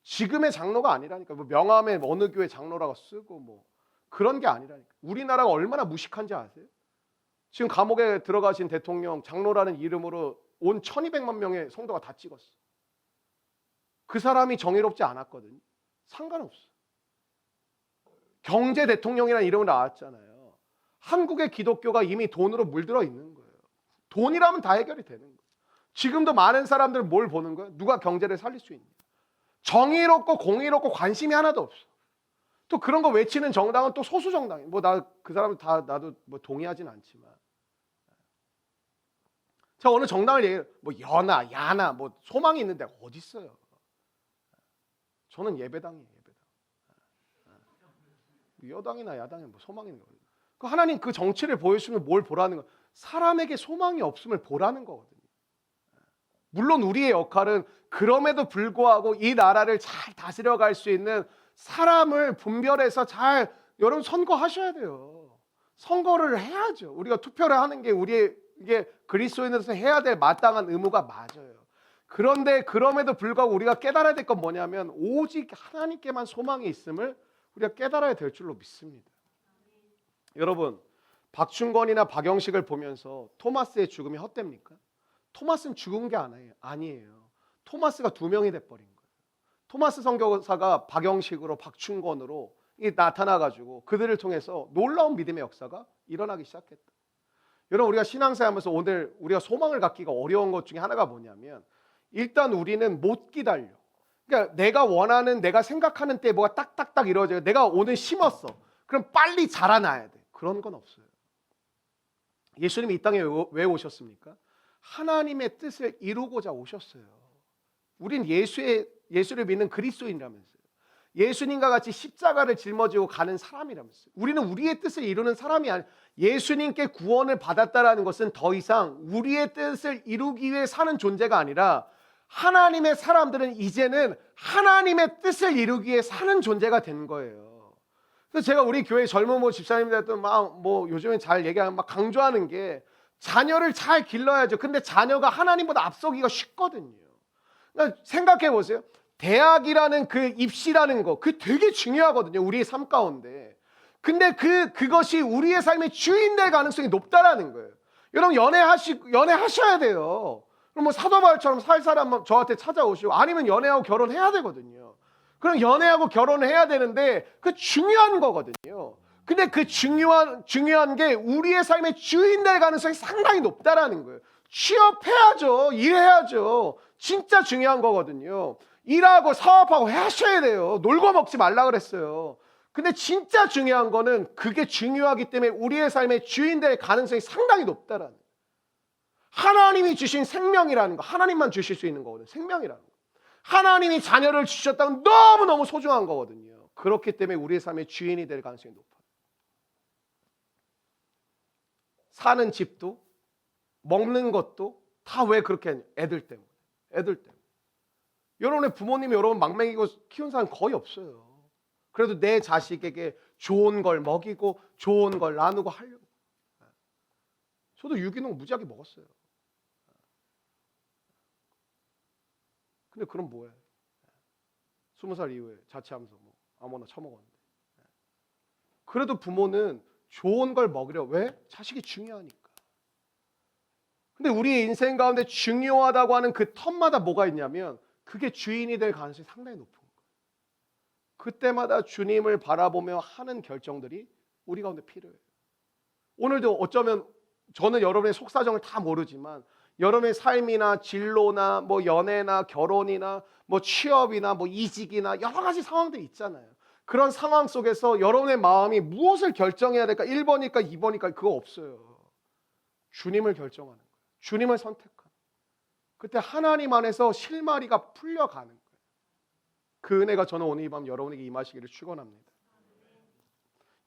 지금의 장로가 아니라니까. 뭐 명함에 어느 교회 장로라고 쓰고 뭐 그런 게 아니라니까. 우리나라가 얼마나 무식한지 아세요? 지금 감옥에 들어가신 대통령 장로라는 이름으로 온 1200만 명의 성도가 다 찍었어. 그 사람이 정의롭지 않았거든요. 상관없어. 경제 대통령이라는 이름으로 나왔잖아요. 한국의 기독교가 이미 돈으로 물들어 있는 거예요. 돈이라면 다 해결이 되는 거예요. 지금도 많은 사람들은 뭘 보는 거예요? 누가 경제를 살릴 수 있냐. 정의롭고 공의롭고 관심이 하나도 없어. 또 그런 거 외치는 정당은 또 소수 정당이에요. 뭐 나 그 사람들 다 나도 뭐 동의하진 않지만. 자, 어느 정당을 얘기해요. 뭐 여나 야나 뭐 소망이 있는데 어디 있어요? 저는 예배당이에요. 예배당. 여당이나 야당에 뭐 소망이 있는 거예요. 하나님 그 정체를 보여주면 뭘 보라는 거예요? 사람에게 소망이 없음을 보라는 거거든요. 물론 우리의 역할은 그럼에도 불구하고 이 나라를 잘 다스려갈 수 있는 사람을 분별해서 잘 여러분 선거하셔야 돼요. 선거를 해야죠. 우리가 투표를 하는 게 우리의 이게 그리스도인으로서 해야 될 마땅한 의무가 맞아요. 그런데 그럼에도 불구하고 우리가 깨달아야 될 건 뭐냐면 오직 하나님께만 소망이 있음을 우리가 깨달아야 될 줄로 믿습니다. 여러분, 박충건이나 박영식을 보면서 토마스의 죽음이 헛됩니까? 토마스는 죽은 게 아니에요. 토마스가 두 명이 돼버린 거예요. 토마스 선교사가 박영식으로 박충건으로 나타나가지고 그들을 통해서 놀라운 믿음의 역사가 일어나기 시작했다. 여러분, 우리가 신앙생활하면서 오늘 우리가 소망을 갖기가 어려운 것 중에 하나가 뭐냐면 일단 우리는 못 기다려. 그러니까 내가 원하는 내가 생각하는 때에 뭐가 딱딱딱 이루어져요. 내가 오늘 심었어. 그럼 빨리 자라나야 돼. 그런 건 없어요. 예수님이 이 땅에 왜 오셨습니까? 하나님의 뜻을 이루고자 오셨어요. 우린 예수를 믿는 그리스도인이라면서요. 예수님과 같이 십자가를 짊어지고 가는 사람이라면서요. 우리는 우리의 뜻을 이루는 사람이 아니에요. 예수님께 구원을 받았다라는 것은 더 이상 우리의 뜻을 이루기 위해 사는 존재가 아니라 하나님의 사람들은 이제는 하나님의 뜻을 이루기 위해 사는 존재가 된 거예요. 그래서 제가 우리 교회 젊은 집사님들도 막 요즘에 잘 얘기하면 막 강조하는 게 자녀를 잘 길러야죠. 근데 자녀가 하나님보다 앞서기가 쉽거든요. 그러니까 생각해 보세요. 대학이라는 그 입시라는 거, 그 되게 중요하거든요. 우리의 삶 가운데. 근데 그것이 우리의 삶의 주인 될 가능성이 높다라는 거예요. 여러분 연애하셔야 돼요. 그럼 사도 바울처럼 살 사람 저한테 찾아오시고 아니면 연애하고 결혼해야 되거든요. 그럼 연애하고 결혼을 해야 되는데 그 중요한 거거든요. 근데 그 중요한 게 우리의 삶의 주인 될 가능성이 상당히 높다라는 거예요. 취업해야죠. 일해야죠. 진짜 중요한 거거든요. 일하고 사업하고 하셔야 돼요. 놀고 먹지 말라 그랬어요. 근데 진짜 중요한 거는 그게 중요하기 때문에 우리의 삶의 주인 될 가능성이 상당히 높다라는 거예요. 하나님이 주신 생명이라는 거, 하나님만 주실 수 있는 거거든요. 생명이라는 거. 하나님이 자녀를 주셨다는 너무너무 소중한 거거든요. 그렇기 때문에 우리의 삶의 주인이 될 가능성이 높아요. 사는 집도 먹는 것도 다 왜 그렇게 하냐? 애들 때문에. 여러분의 부모님이 여러분 막 먹이고 키운 사람 거의 없어요. 그래도 내 자식에게 좋은 걸 먹이고 좋은 걸 나누고 하려고. 저도 유기농 무지하게 먹었어요. 근데 그럼 뭐해? 20살 이후에 자취하면서 아무나 처먹었는데. 그래도 부모는 좋은 걸 먹으려. 왜? 자식이 중요하니까. 근데 우리 인생 가운데 중요하다고 하는 그 텀마다 뭐가 있냐면 그게 주인이 될 가능성이 상당히 높은 거예요. 그때마다 주님을 바라보며 하는 결정들이 우리 가운데 필요해요. 오늘도 어쩌면 저는 여러분의 속사정을 다 모르지만 여러분의 삶이나 진로나 연애나 결혼이나 취업이나 이직이나 여러 가지 상황들이 있잖아요. 그런 상황 속에서 여러분의 마음이 무엇을 결정해야 될까? 1번일까 2번일까? 그거 없어요. 주님을 결정하는 거예요. 주님을 선택하는 거예요. 그때 하나님 안에서 실마리가 풀려가는 거예요. 그 은혜가 저는 오늘 이 밤 여러분에게 임하시기를 축원합니다.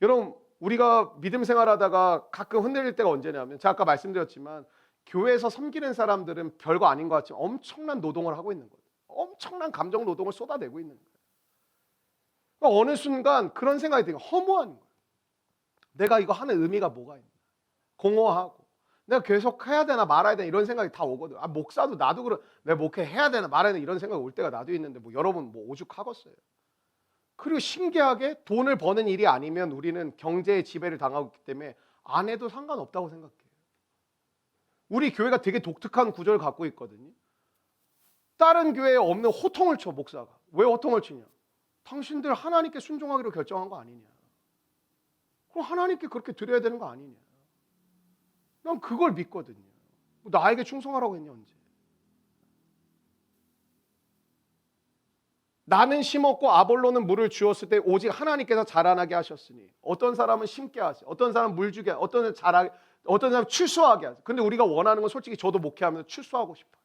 여러분, 우리가 믿음 생활하다가 가끔 흔들릴 때가 언제냐면 제가 아까 말씀드렸지만 교회에서 섬기는 사람들은 별거 아닌 것 같지만 엄청난 노동을 하고 있는 거예요. 엄청난 감정 노동을 쏟아내고 있는 거예요. 그러니까 어느 순간 그런 생각이 들어요. 허무한 거예요. 내가 이거 하는 의미가 뭐가 있나? 공허하고 내가 계속 해야 되나 말아야 되나 이런 생각이 다 오거든. 목사도 나도 내가 목회해야 되나 말아야 되나 이런 생각이 올 때가 나도 있는데 여러분 오죽하겠어요. 그리고 신기하게 돈을 버는 일이 아니면 우리는 경제의 지배를 당하고 있기 때문에 안 해도 상관없다고 생각해요. 우리 교회가 되게 독특한 구조를 갖고 있거든요. 다른 교회에 없는 호통을 쳐 목사가. 왜 호통을 치냐? 당신들 하나님께 순종하기로 결정한 거 아니냐? 그럼 하나님께 그렇게 드려야 되는 거 아니냐? 난 그걸 믿거든요. 나에게 충성하라고 했냐 언제? 나는 심었고 아볼로는 물을 주었을 때 오직 하나님께서 자라나게 하셨으니 어떤 사람은 심게 하세요. 어떤 사람은 물 주게 하세요. 어떤 사람은 추수하게 하세요. 근데 우리가 원하는 건 솔직히 저도 목회하면서 추수하고 싶어요.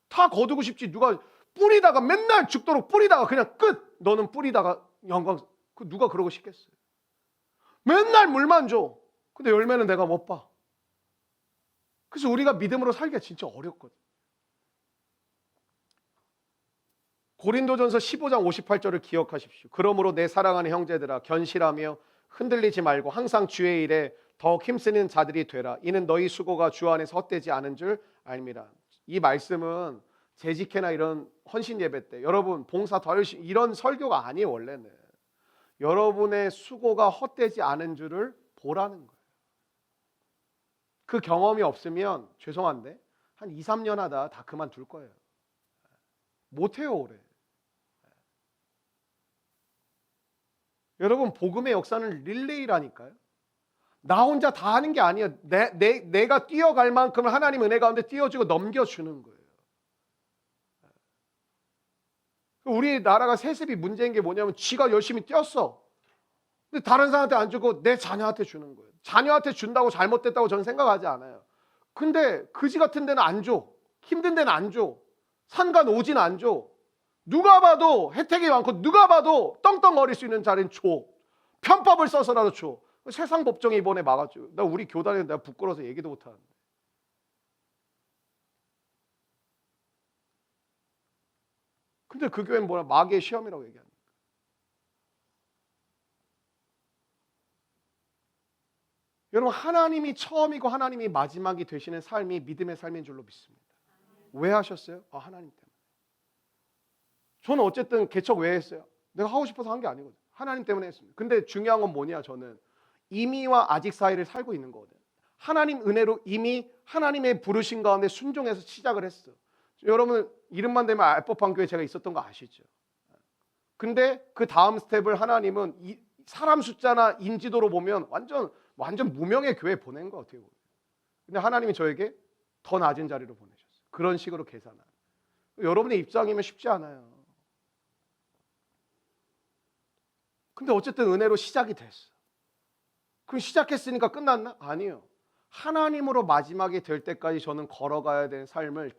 다 거두고 싶지. 누가 뿌리다가 맨날 죽도록 뿌리다가 그냥 끝. 너는 뿌리다가 영광. 누가 그러고 싶겠어요. 맨날 물만 줘. 근데 열매는 내가 못 봐. 그래서 우리가 믿음으로 살기가 진짜 어렵거든. 고린도전서 15장 58절을 기억하십시오. 그러므로 내 사랑하는 형제들아 견실하며 흔들리지 말고 항상 주의 일에 더욱 힘쓰는 자들이 되라. 이는 너희 수고가 주 안에서 헛되지 않은 줄 알미라. 이 말씀은 재직회나 이런 헌신 예배 때 여러분 봉사 더 열심히 이런 설교가 아니에요. 원래는 여러분의 수고가 헛되지 않은 줄을 보라는 거예요. 그 경험이 없으면 죄송한데 한 2, 3년 하다 다 그만둘 거예요. 못해요 오래. 여러분 복음의 역사는 릴레이라니까요. 나 혼자 다 하는 게 아니에요. 내가 뛰어갈 만큼을 하나님 은혜 가운데 띄워주고 넘겨주는 거예요. 우리나라가 세습이 문제인 게 뭐냐면 지가 열심히 뛰었어. 근데 다른 사람한테 안 주고 내 자녀한테 주는 거예요. 자녀한테 준다고 잘못됐다고 저는 생각하지 않아요. 근데 그지 같은 데는 안 줘. 힘든 데는 안 줘. 산간 오진 안 줘. 누가 봐도 혜택이 많고 누가 봐도 떵떵거릴 수 있는 자리는 줘. 편법을 써서라도 줘. 세상 법정이 이번에 막았죠. 나 우리 교단에 내가 부끄러워서 얘기도 못하는데. 근데 그 교회는 뭐야? 마귀의 시험이라고 얘기합니다. 여러분 하나님이 처음이고 하나님이 마지막이 되시는 삶이 믿음의 삶인 줄로 믿습니다. 왜 하셨어요? 하나님 때문에. 저는 어쨌든 개척 왜 했어요? 내가 하고 싶어서 한 게 아니거든요. 하나님 때문에 했습니다. 근데 중요한 건 뭐냐? 저는 이미와 아직 사이를 살고 있는 거거든요. 하나님 은혜로 이미 하나님의 부르신 가운데 순종해서 시작을 했어. 여러분 이름만 대면 알 법한 교회 제가 있었던 거 아시죠? 근데 그 다음 스텝을 하나님은 사람 숫자나 인지도로 보면 완전 무명의 교회에 보낸 거 어떻게 보면. 근데 하나님이 저에게 더 낮은 자리로 보내셨어요. 그런 식으로 계산한. 여러분의 입장이면 쉽지 않아요. 근데 어쨌든 은혜로 시작이 됐어. 그럼 시작했으니까 끝났나? 아니에요. 하나님으로 마지막이 될 때까지 저는 걸어가야 되는 삶을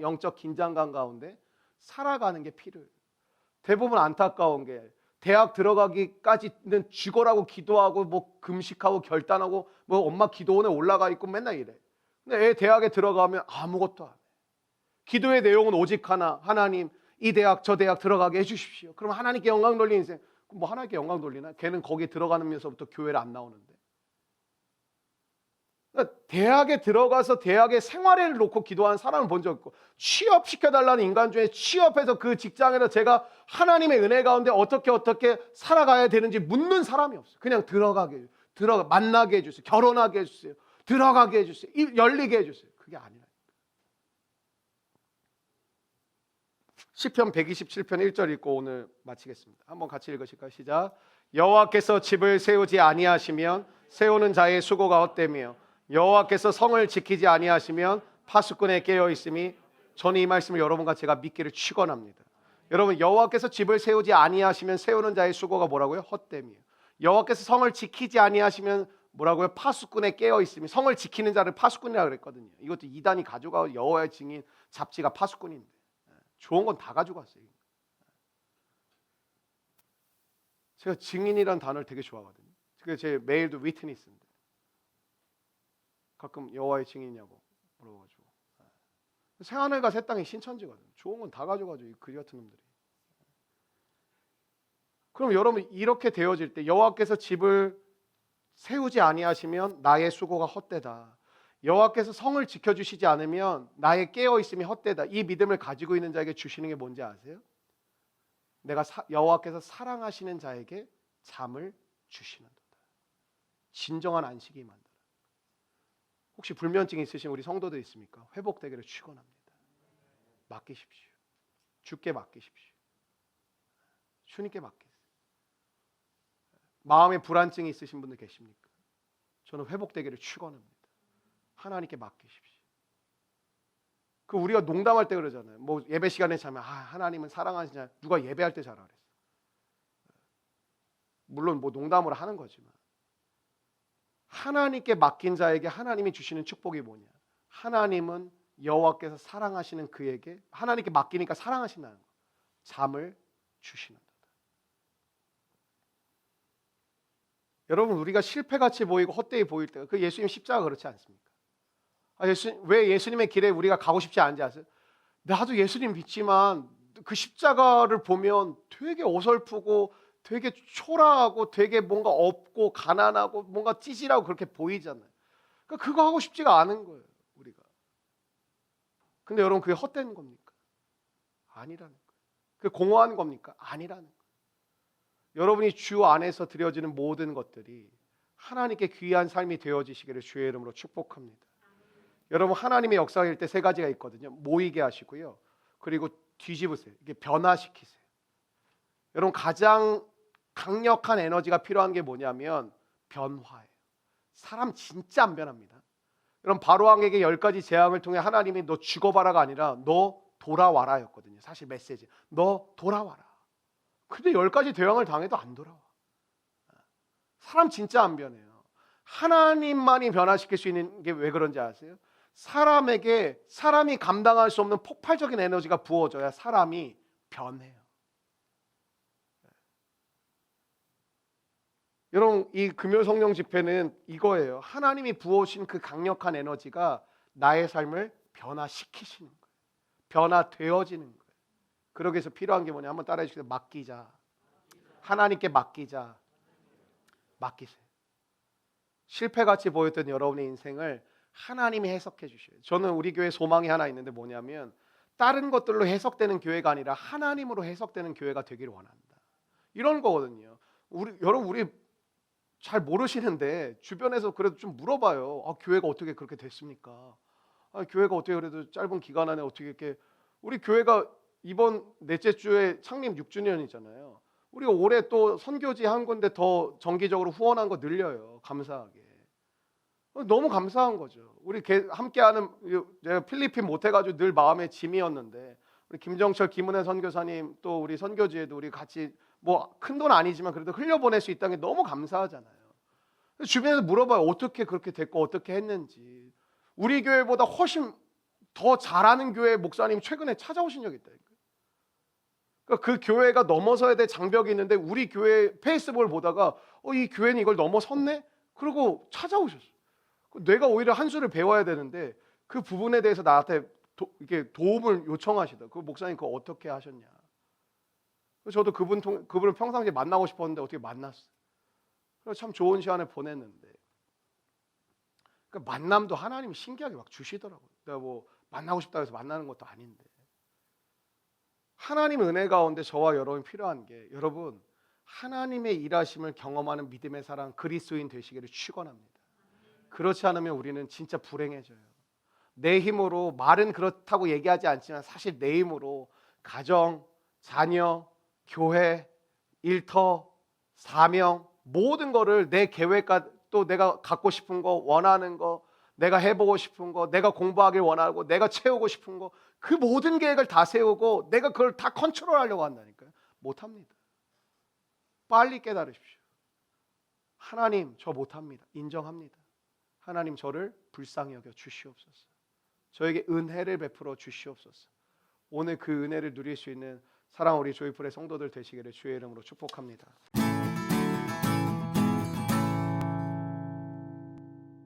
영적 긴장감 가운데 살아가는 게 필요해요. 대부분 안타까운 게 대학 들어가기까지는 죽어라고 기도하고 뭐 금식하고 결단하고 뭐 엄마 기도원에 올라가 있고 맨날 이래. 근데 애 대학에 들어가면 아무것도 안 해. 기도의 내용은 오직 하나. 하나님 이 대학 저 대학 들어가게 해주십시오. 그럼 하나님께 영광 돌리는 인생. 뭐 하나님께 영광 돌리나? 걔는 거기 들어가면서부터 교회를 안 나오는데. 그러니까 대학에 들어가서 대학의 생활을 놓고 기도하는 사람을 본 적 없고 취업시켜달라는 인간 중에 취업해서 그 직장에서 제가 하나님의 은혜 가운데 어떻게 살아가야 되는지 묻는 사람이 없어요. 그냥 들어가게 해주세요. 만나게 해주세요. 결혼하게 해주세요. 들어가게 해주세요. 열리게 해주세요. 그게 아니라. 시편 127편 1절 읽고 오늘 마치겠습니다. 한번 같이 읽으실까요? 시작. 여호와께서 집을 세우지 아니하시면 세우는 자의 수고가 헛되며 여호와께서 성을 지키지 아니하시면 파수꾼에 깨어 있음이. 저는 이 말씀을 여러분과 제가 믿기를 축원합니다. 여러분 여호와께서 집을 세우지 아니하시면 세우는 자의 수고가 뭐라고요? 헛되며 여호와께서 성을 지키지 아니하시면 뭐라고요? 파수꾼에 깨어 있음이. 성을 지키는 자를 파수꾼이라고 그랬거든요. 이것도 이단이 가져가 여호와의 증인 잡지가 파수꾼인데 좋은 건 다 가져갔어요. 제가 증인이라는 단어를 되게 좋아하거든요. 제 메일도 위트니스인데 가끔 여호와의 증인이냐고 물어가지고 새하늘과 새 땅이 신천지거든. 좋은 건 다 가져가죠. 이 그지 같은 놈들이. 그럼 여러분 이렇게 되어질 때 여호와께서 집을 세우지 아니하시면 나의 수고가 헛되다. 여호와께서 성을 지켜주시지 않으면 나의 깨어있음이 헛되다. 이 믿음을 가지고 있는 자에게 주시는 게 뭔지 아세요? 여호와께서 사랑하시는 자에게 잠을 주시는도다. 진정한 안식이 만들어. 혹시 불면증 있으신 우리 성도들 있습니까? 회복되기를 축원합니다. 맡기십시오. 주께 맡기십시오. 주님께 맡기세요. 마음에 불안증이 있으신 분들 계십니까? 저는 회복되기를 축원합니다. 하나님께 맡기십시오. 그 우리가 농담할 때 그러잖아요. 뭐 예배 시간에 자면 하나님은 사랑하시냐. 누가 예배할 때 잘하랬어. 물론 뭐 농담으로 하는 거지만 하나님께 맡긴 자에게 하나님이 주시는 축복이 뭐냐? 하나님은 여호와께서 사랑하시는 그에게 하나님께 맡기니까 사랑하신다는 거. 잠을 주시는 거다. 여러분 우리가 실패같이 보이고 헛되이 보일 때가 그 예수님 십자가 그렇지 않습니까? 왜 예수님의 길에 우리가 가고 싶지 않은지 아세요? 나도 예수님 믿지만 그 십자가를 보면 되게 어설프고 되게 초라하고 되게 뭔가 없고 가난하고 뭔가 찌질하고 그렇게 보이잖아요. 그러니까 그거 하고 싶지가 않은 거예요, 우리가. 근데 여러분 그게 헛된 겁니까? 아니라는 거예요. 그게 공허한 겁니까? 아니라는 거예요. 여러분이 주 안에서 드려지는 모든 것들이 하나님께 귀한 삶이 되어지시기를 주의 이름으로 축복합니다. 여러분 하나님의 역사일 때 세 가지가 있거든요. 모이게 하시고요. 그리고 뒤집으세요. 이게 변화시키세요. 여러분 가장 강력한 에너지가 필요한 게 뭐냐면 변화예요. 사람 진짜 안 변합니다. 여러분 바로왕에게 10가지 재앙을 통해 하나님이 너 죽어봐라가 아니라 너 돌아와라였거든요. 사실 메시지. 너 돌아와라. 근데 10가지 재앙을 당해도 안 돌아와. 사람 진짜 안 변해요. 하나님만이 변화시킬 수 있는 게 왜 그런지 아세요? 사람에게 사람이 감당할 수 없는 폭발적인 에너지가 부어져야 사람이 변해요. 여러분 이 금요 성령 집회는 이거예요. 하나님이 부어오신 그 강력한 에너지가 나의 삶을 변화시키시는 거예요. 변화되어지는 거예요. 그러기 위해서 필요한 게 뭐냐? 한번 따라해 주세요. 맡기자. 하나님께 맡기자. 맡기세요. 실패같이 보였던 여러분의 인생을 하나님이 해석해 주셔요. 저는 우리 교회 소망이 하나 있는데 뭐냐면 다른 것들로 해석되는 교회가 아니라 하나님으로 해석되는 교회가 되기를 원한다. 이런 거거든요. 여러분 우리 잘 모르시는데 주변에서 그래도 좀 물어봐요. 교회가 어떻게 그렇게 됐습니까? 교회가 어떻게 그래도 짧은 기간 안에 어떻게 이렇게 우리 교회가 이번 넷째 주에 창립 6주년이잖아요. 우리가 올해 또 선교지 한 군데 더 정기적으로 후원한 거 늘려요. 감사하게. 너무 감사한 거죠. 우리 함께하는 제가 필리핀 못 해가지고 늘 마음의 짐이었는데 우리 김정철 김은혜 선교사님 또 우리 선교지에도 우리 같이 뭐 큰 돈 아니지만 그래도 흘려보낼 수 있다는 게 너무 감사하잖아요. 주변에서 물어봐요. 어떻게 그렇게 됐고 어떻게 했는지. 우리 교회보다 훨씬 더 잘하는 교회 목사님 최근에 찾아오신 적이 있다니까요. 그러니까 그 교회가 넘어서야 될 장벽이 있는데 우리 교회 페이스북을 보다가 이 교회는 이걸 넘어섰네? 그러고 찾아오셨어요. 내가 오히려 한 수를 배워야 되는데 그 부분에 대해서 나한테 이렇게 도움을 요청하시다. 그 목사님 그거 어떻게 하셨냐? 저도 그분을 평상시에 만나고 싶었는데 어떻게 만났어요. 그래서 참 좋은 시간을 보냈는데 그 만남도 하나님이 신기하게 막 주시더라고요. 내가 뭐 만나고 싶다고 해서 만나는 것도 아닌데 하나님의 은혜 가운데 저와 여러분이 필요한 게 여러분 하나님의 일하심을 경험하는 믿음의 사람 그리스도인 되시기를 축원합니다. 그렇지 않으면 우리는 진짜 불행해져요. 내 힘으로 말은 그렇다고 얘기하지 않지만 사실 내 힘으로 가정, 자녀, 교회, 일터, 사명 모든 거를 내 계획과 또 내가 갖고 싶은 거 원하는 거 내가 해보고 싶은 거 내가 공부하길 원하고 내가 채우고 싶은 거 그 모든 계획을 다 세우고 내가 그걸 다 컨트롤하려고 한다니까요. 못합니다. 빨리 깨달으십시오. 하나님 저 못합니다. 인정합니다. 하나님 저를 불쌍히 여겨 주시옵소서. 저에게 은혜를 베풀어 주시옵소서. 오늘 그 은혜를 누릴 수 있는 사랑 우리 조이풀의 성도들 되시기를 주의 이름으로 축복합니다.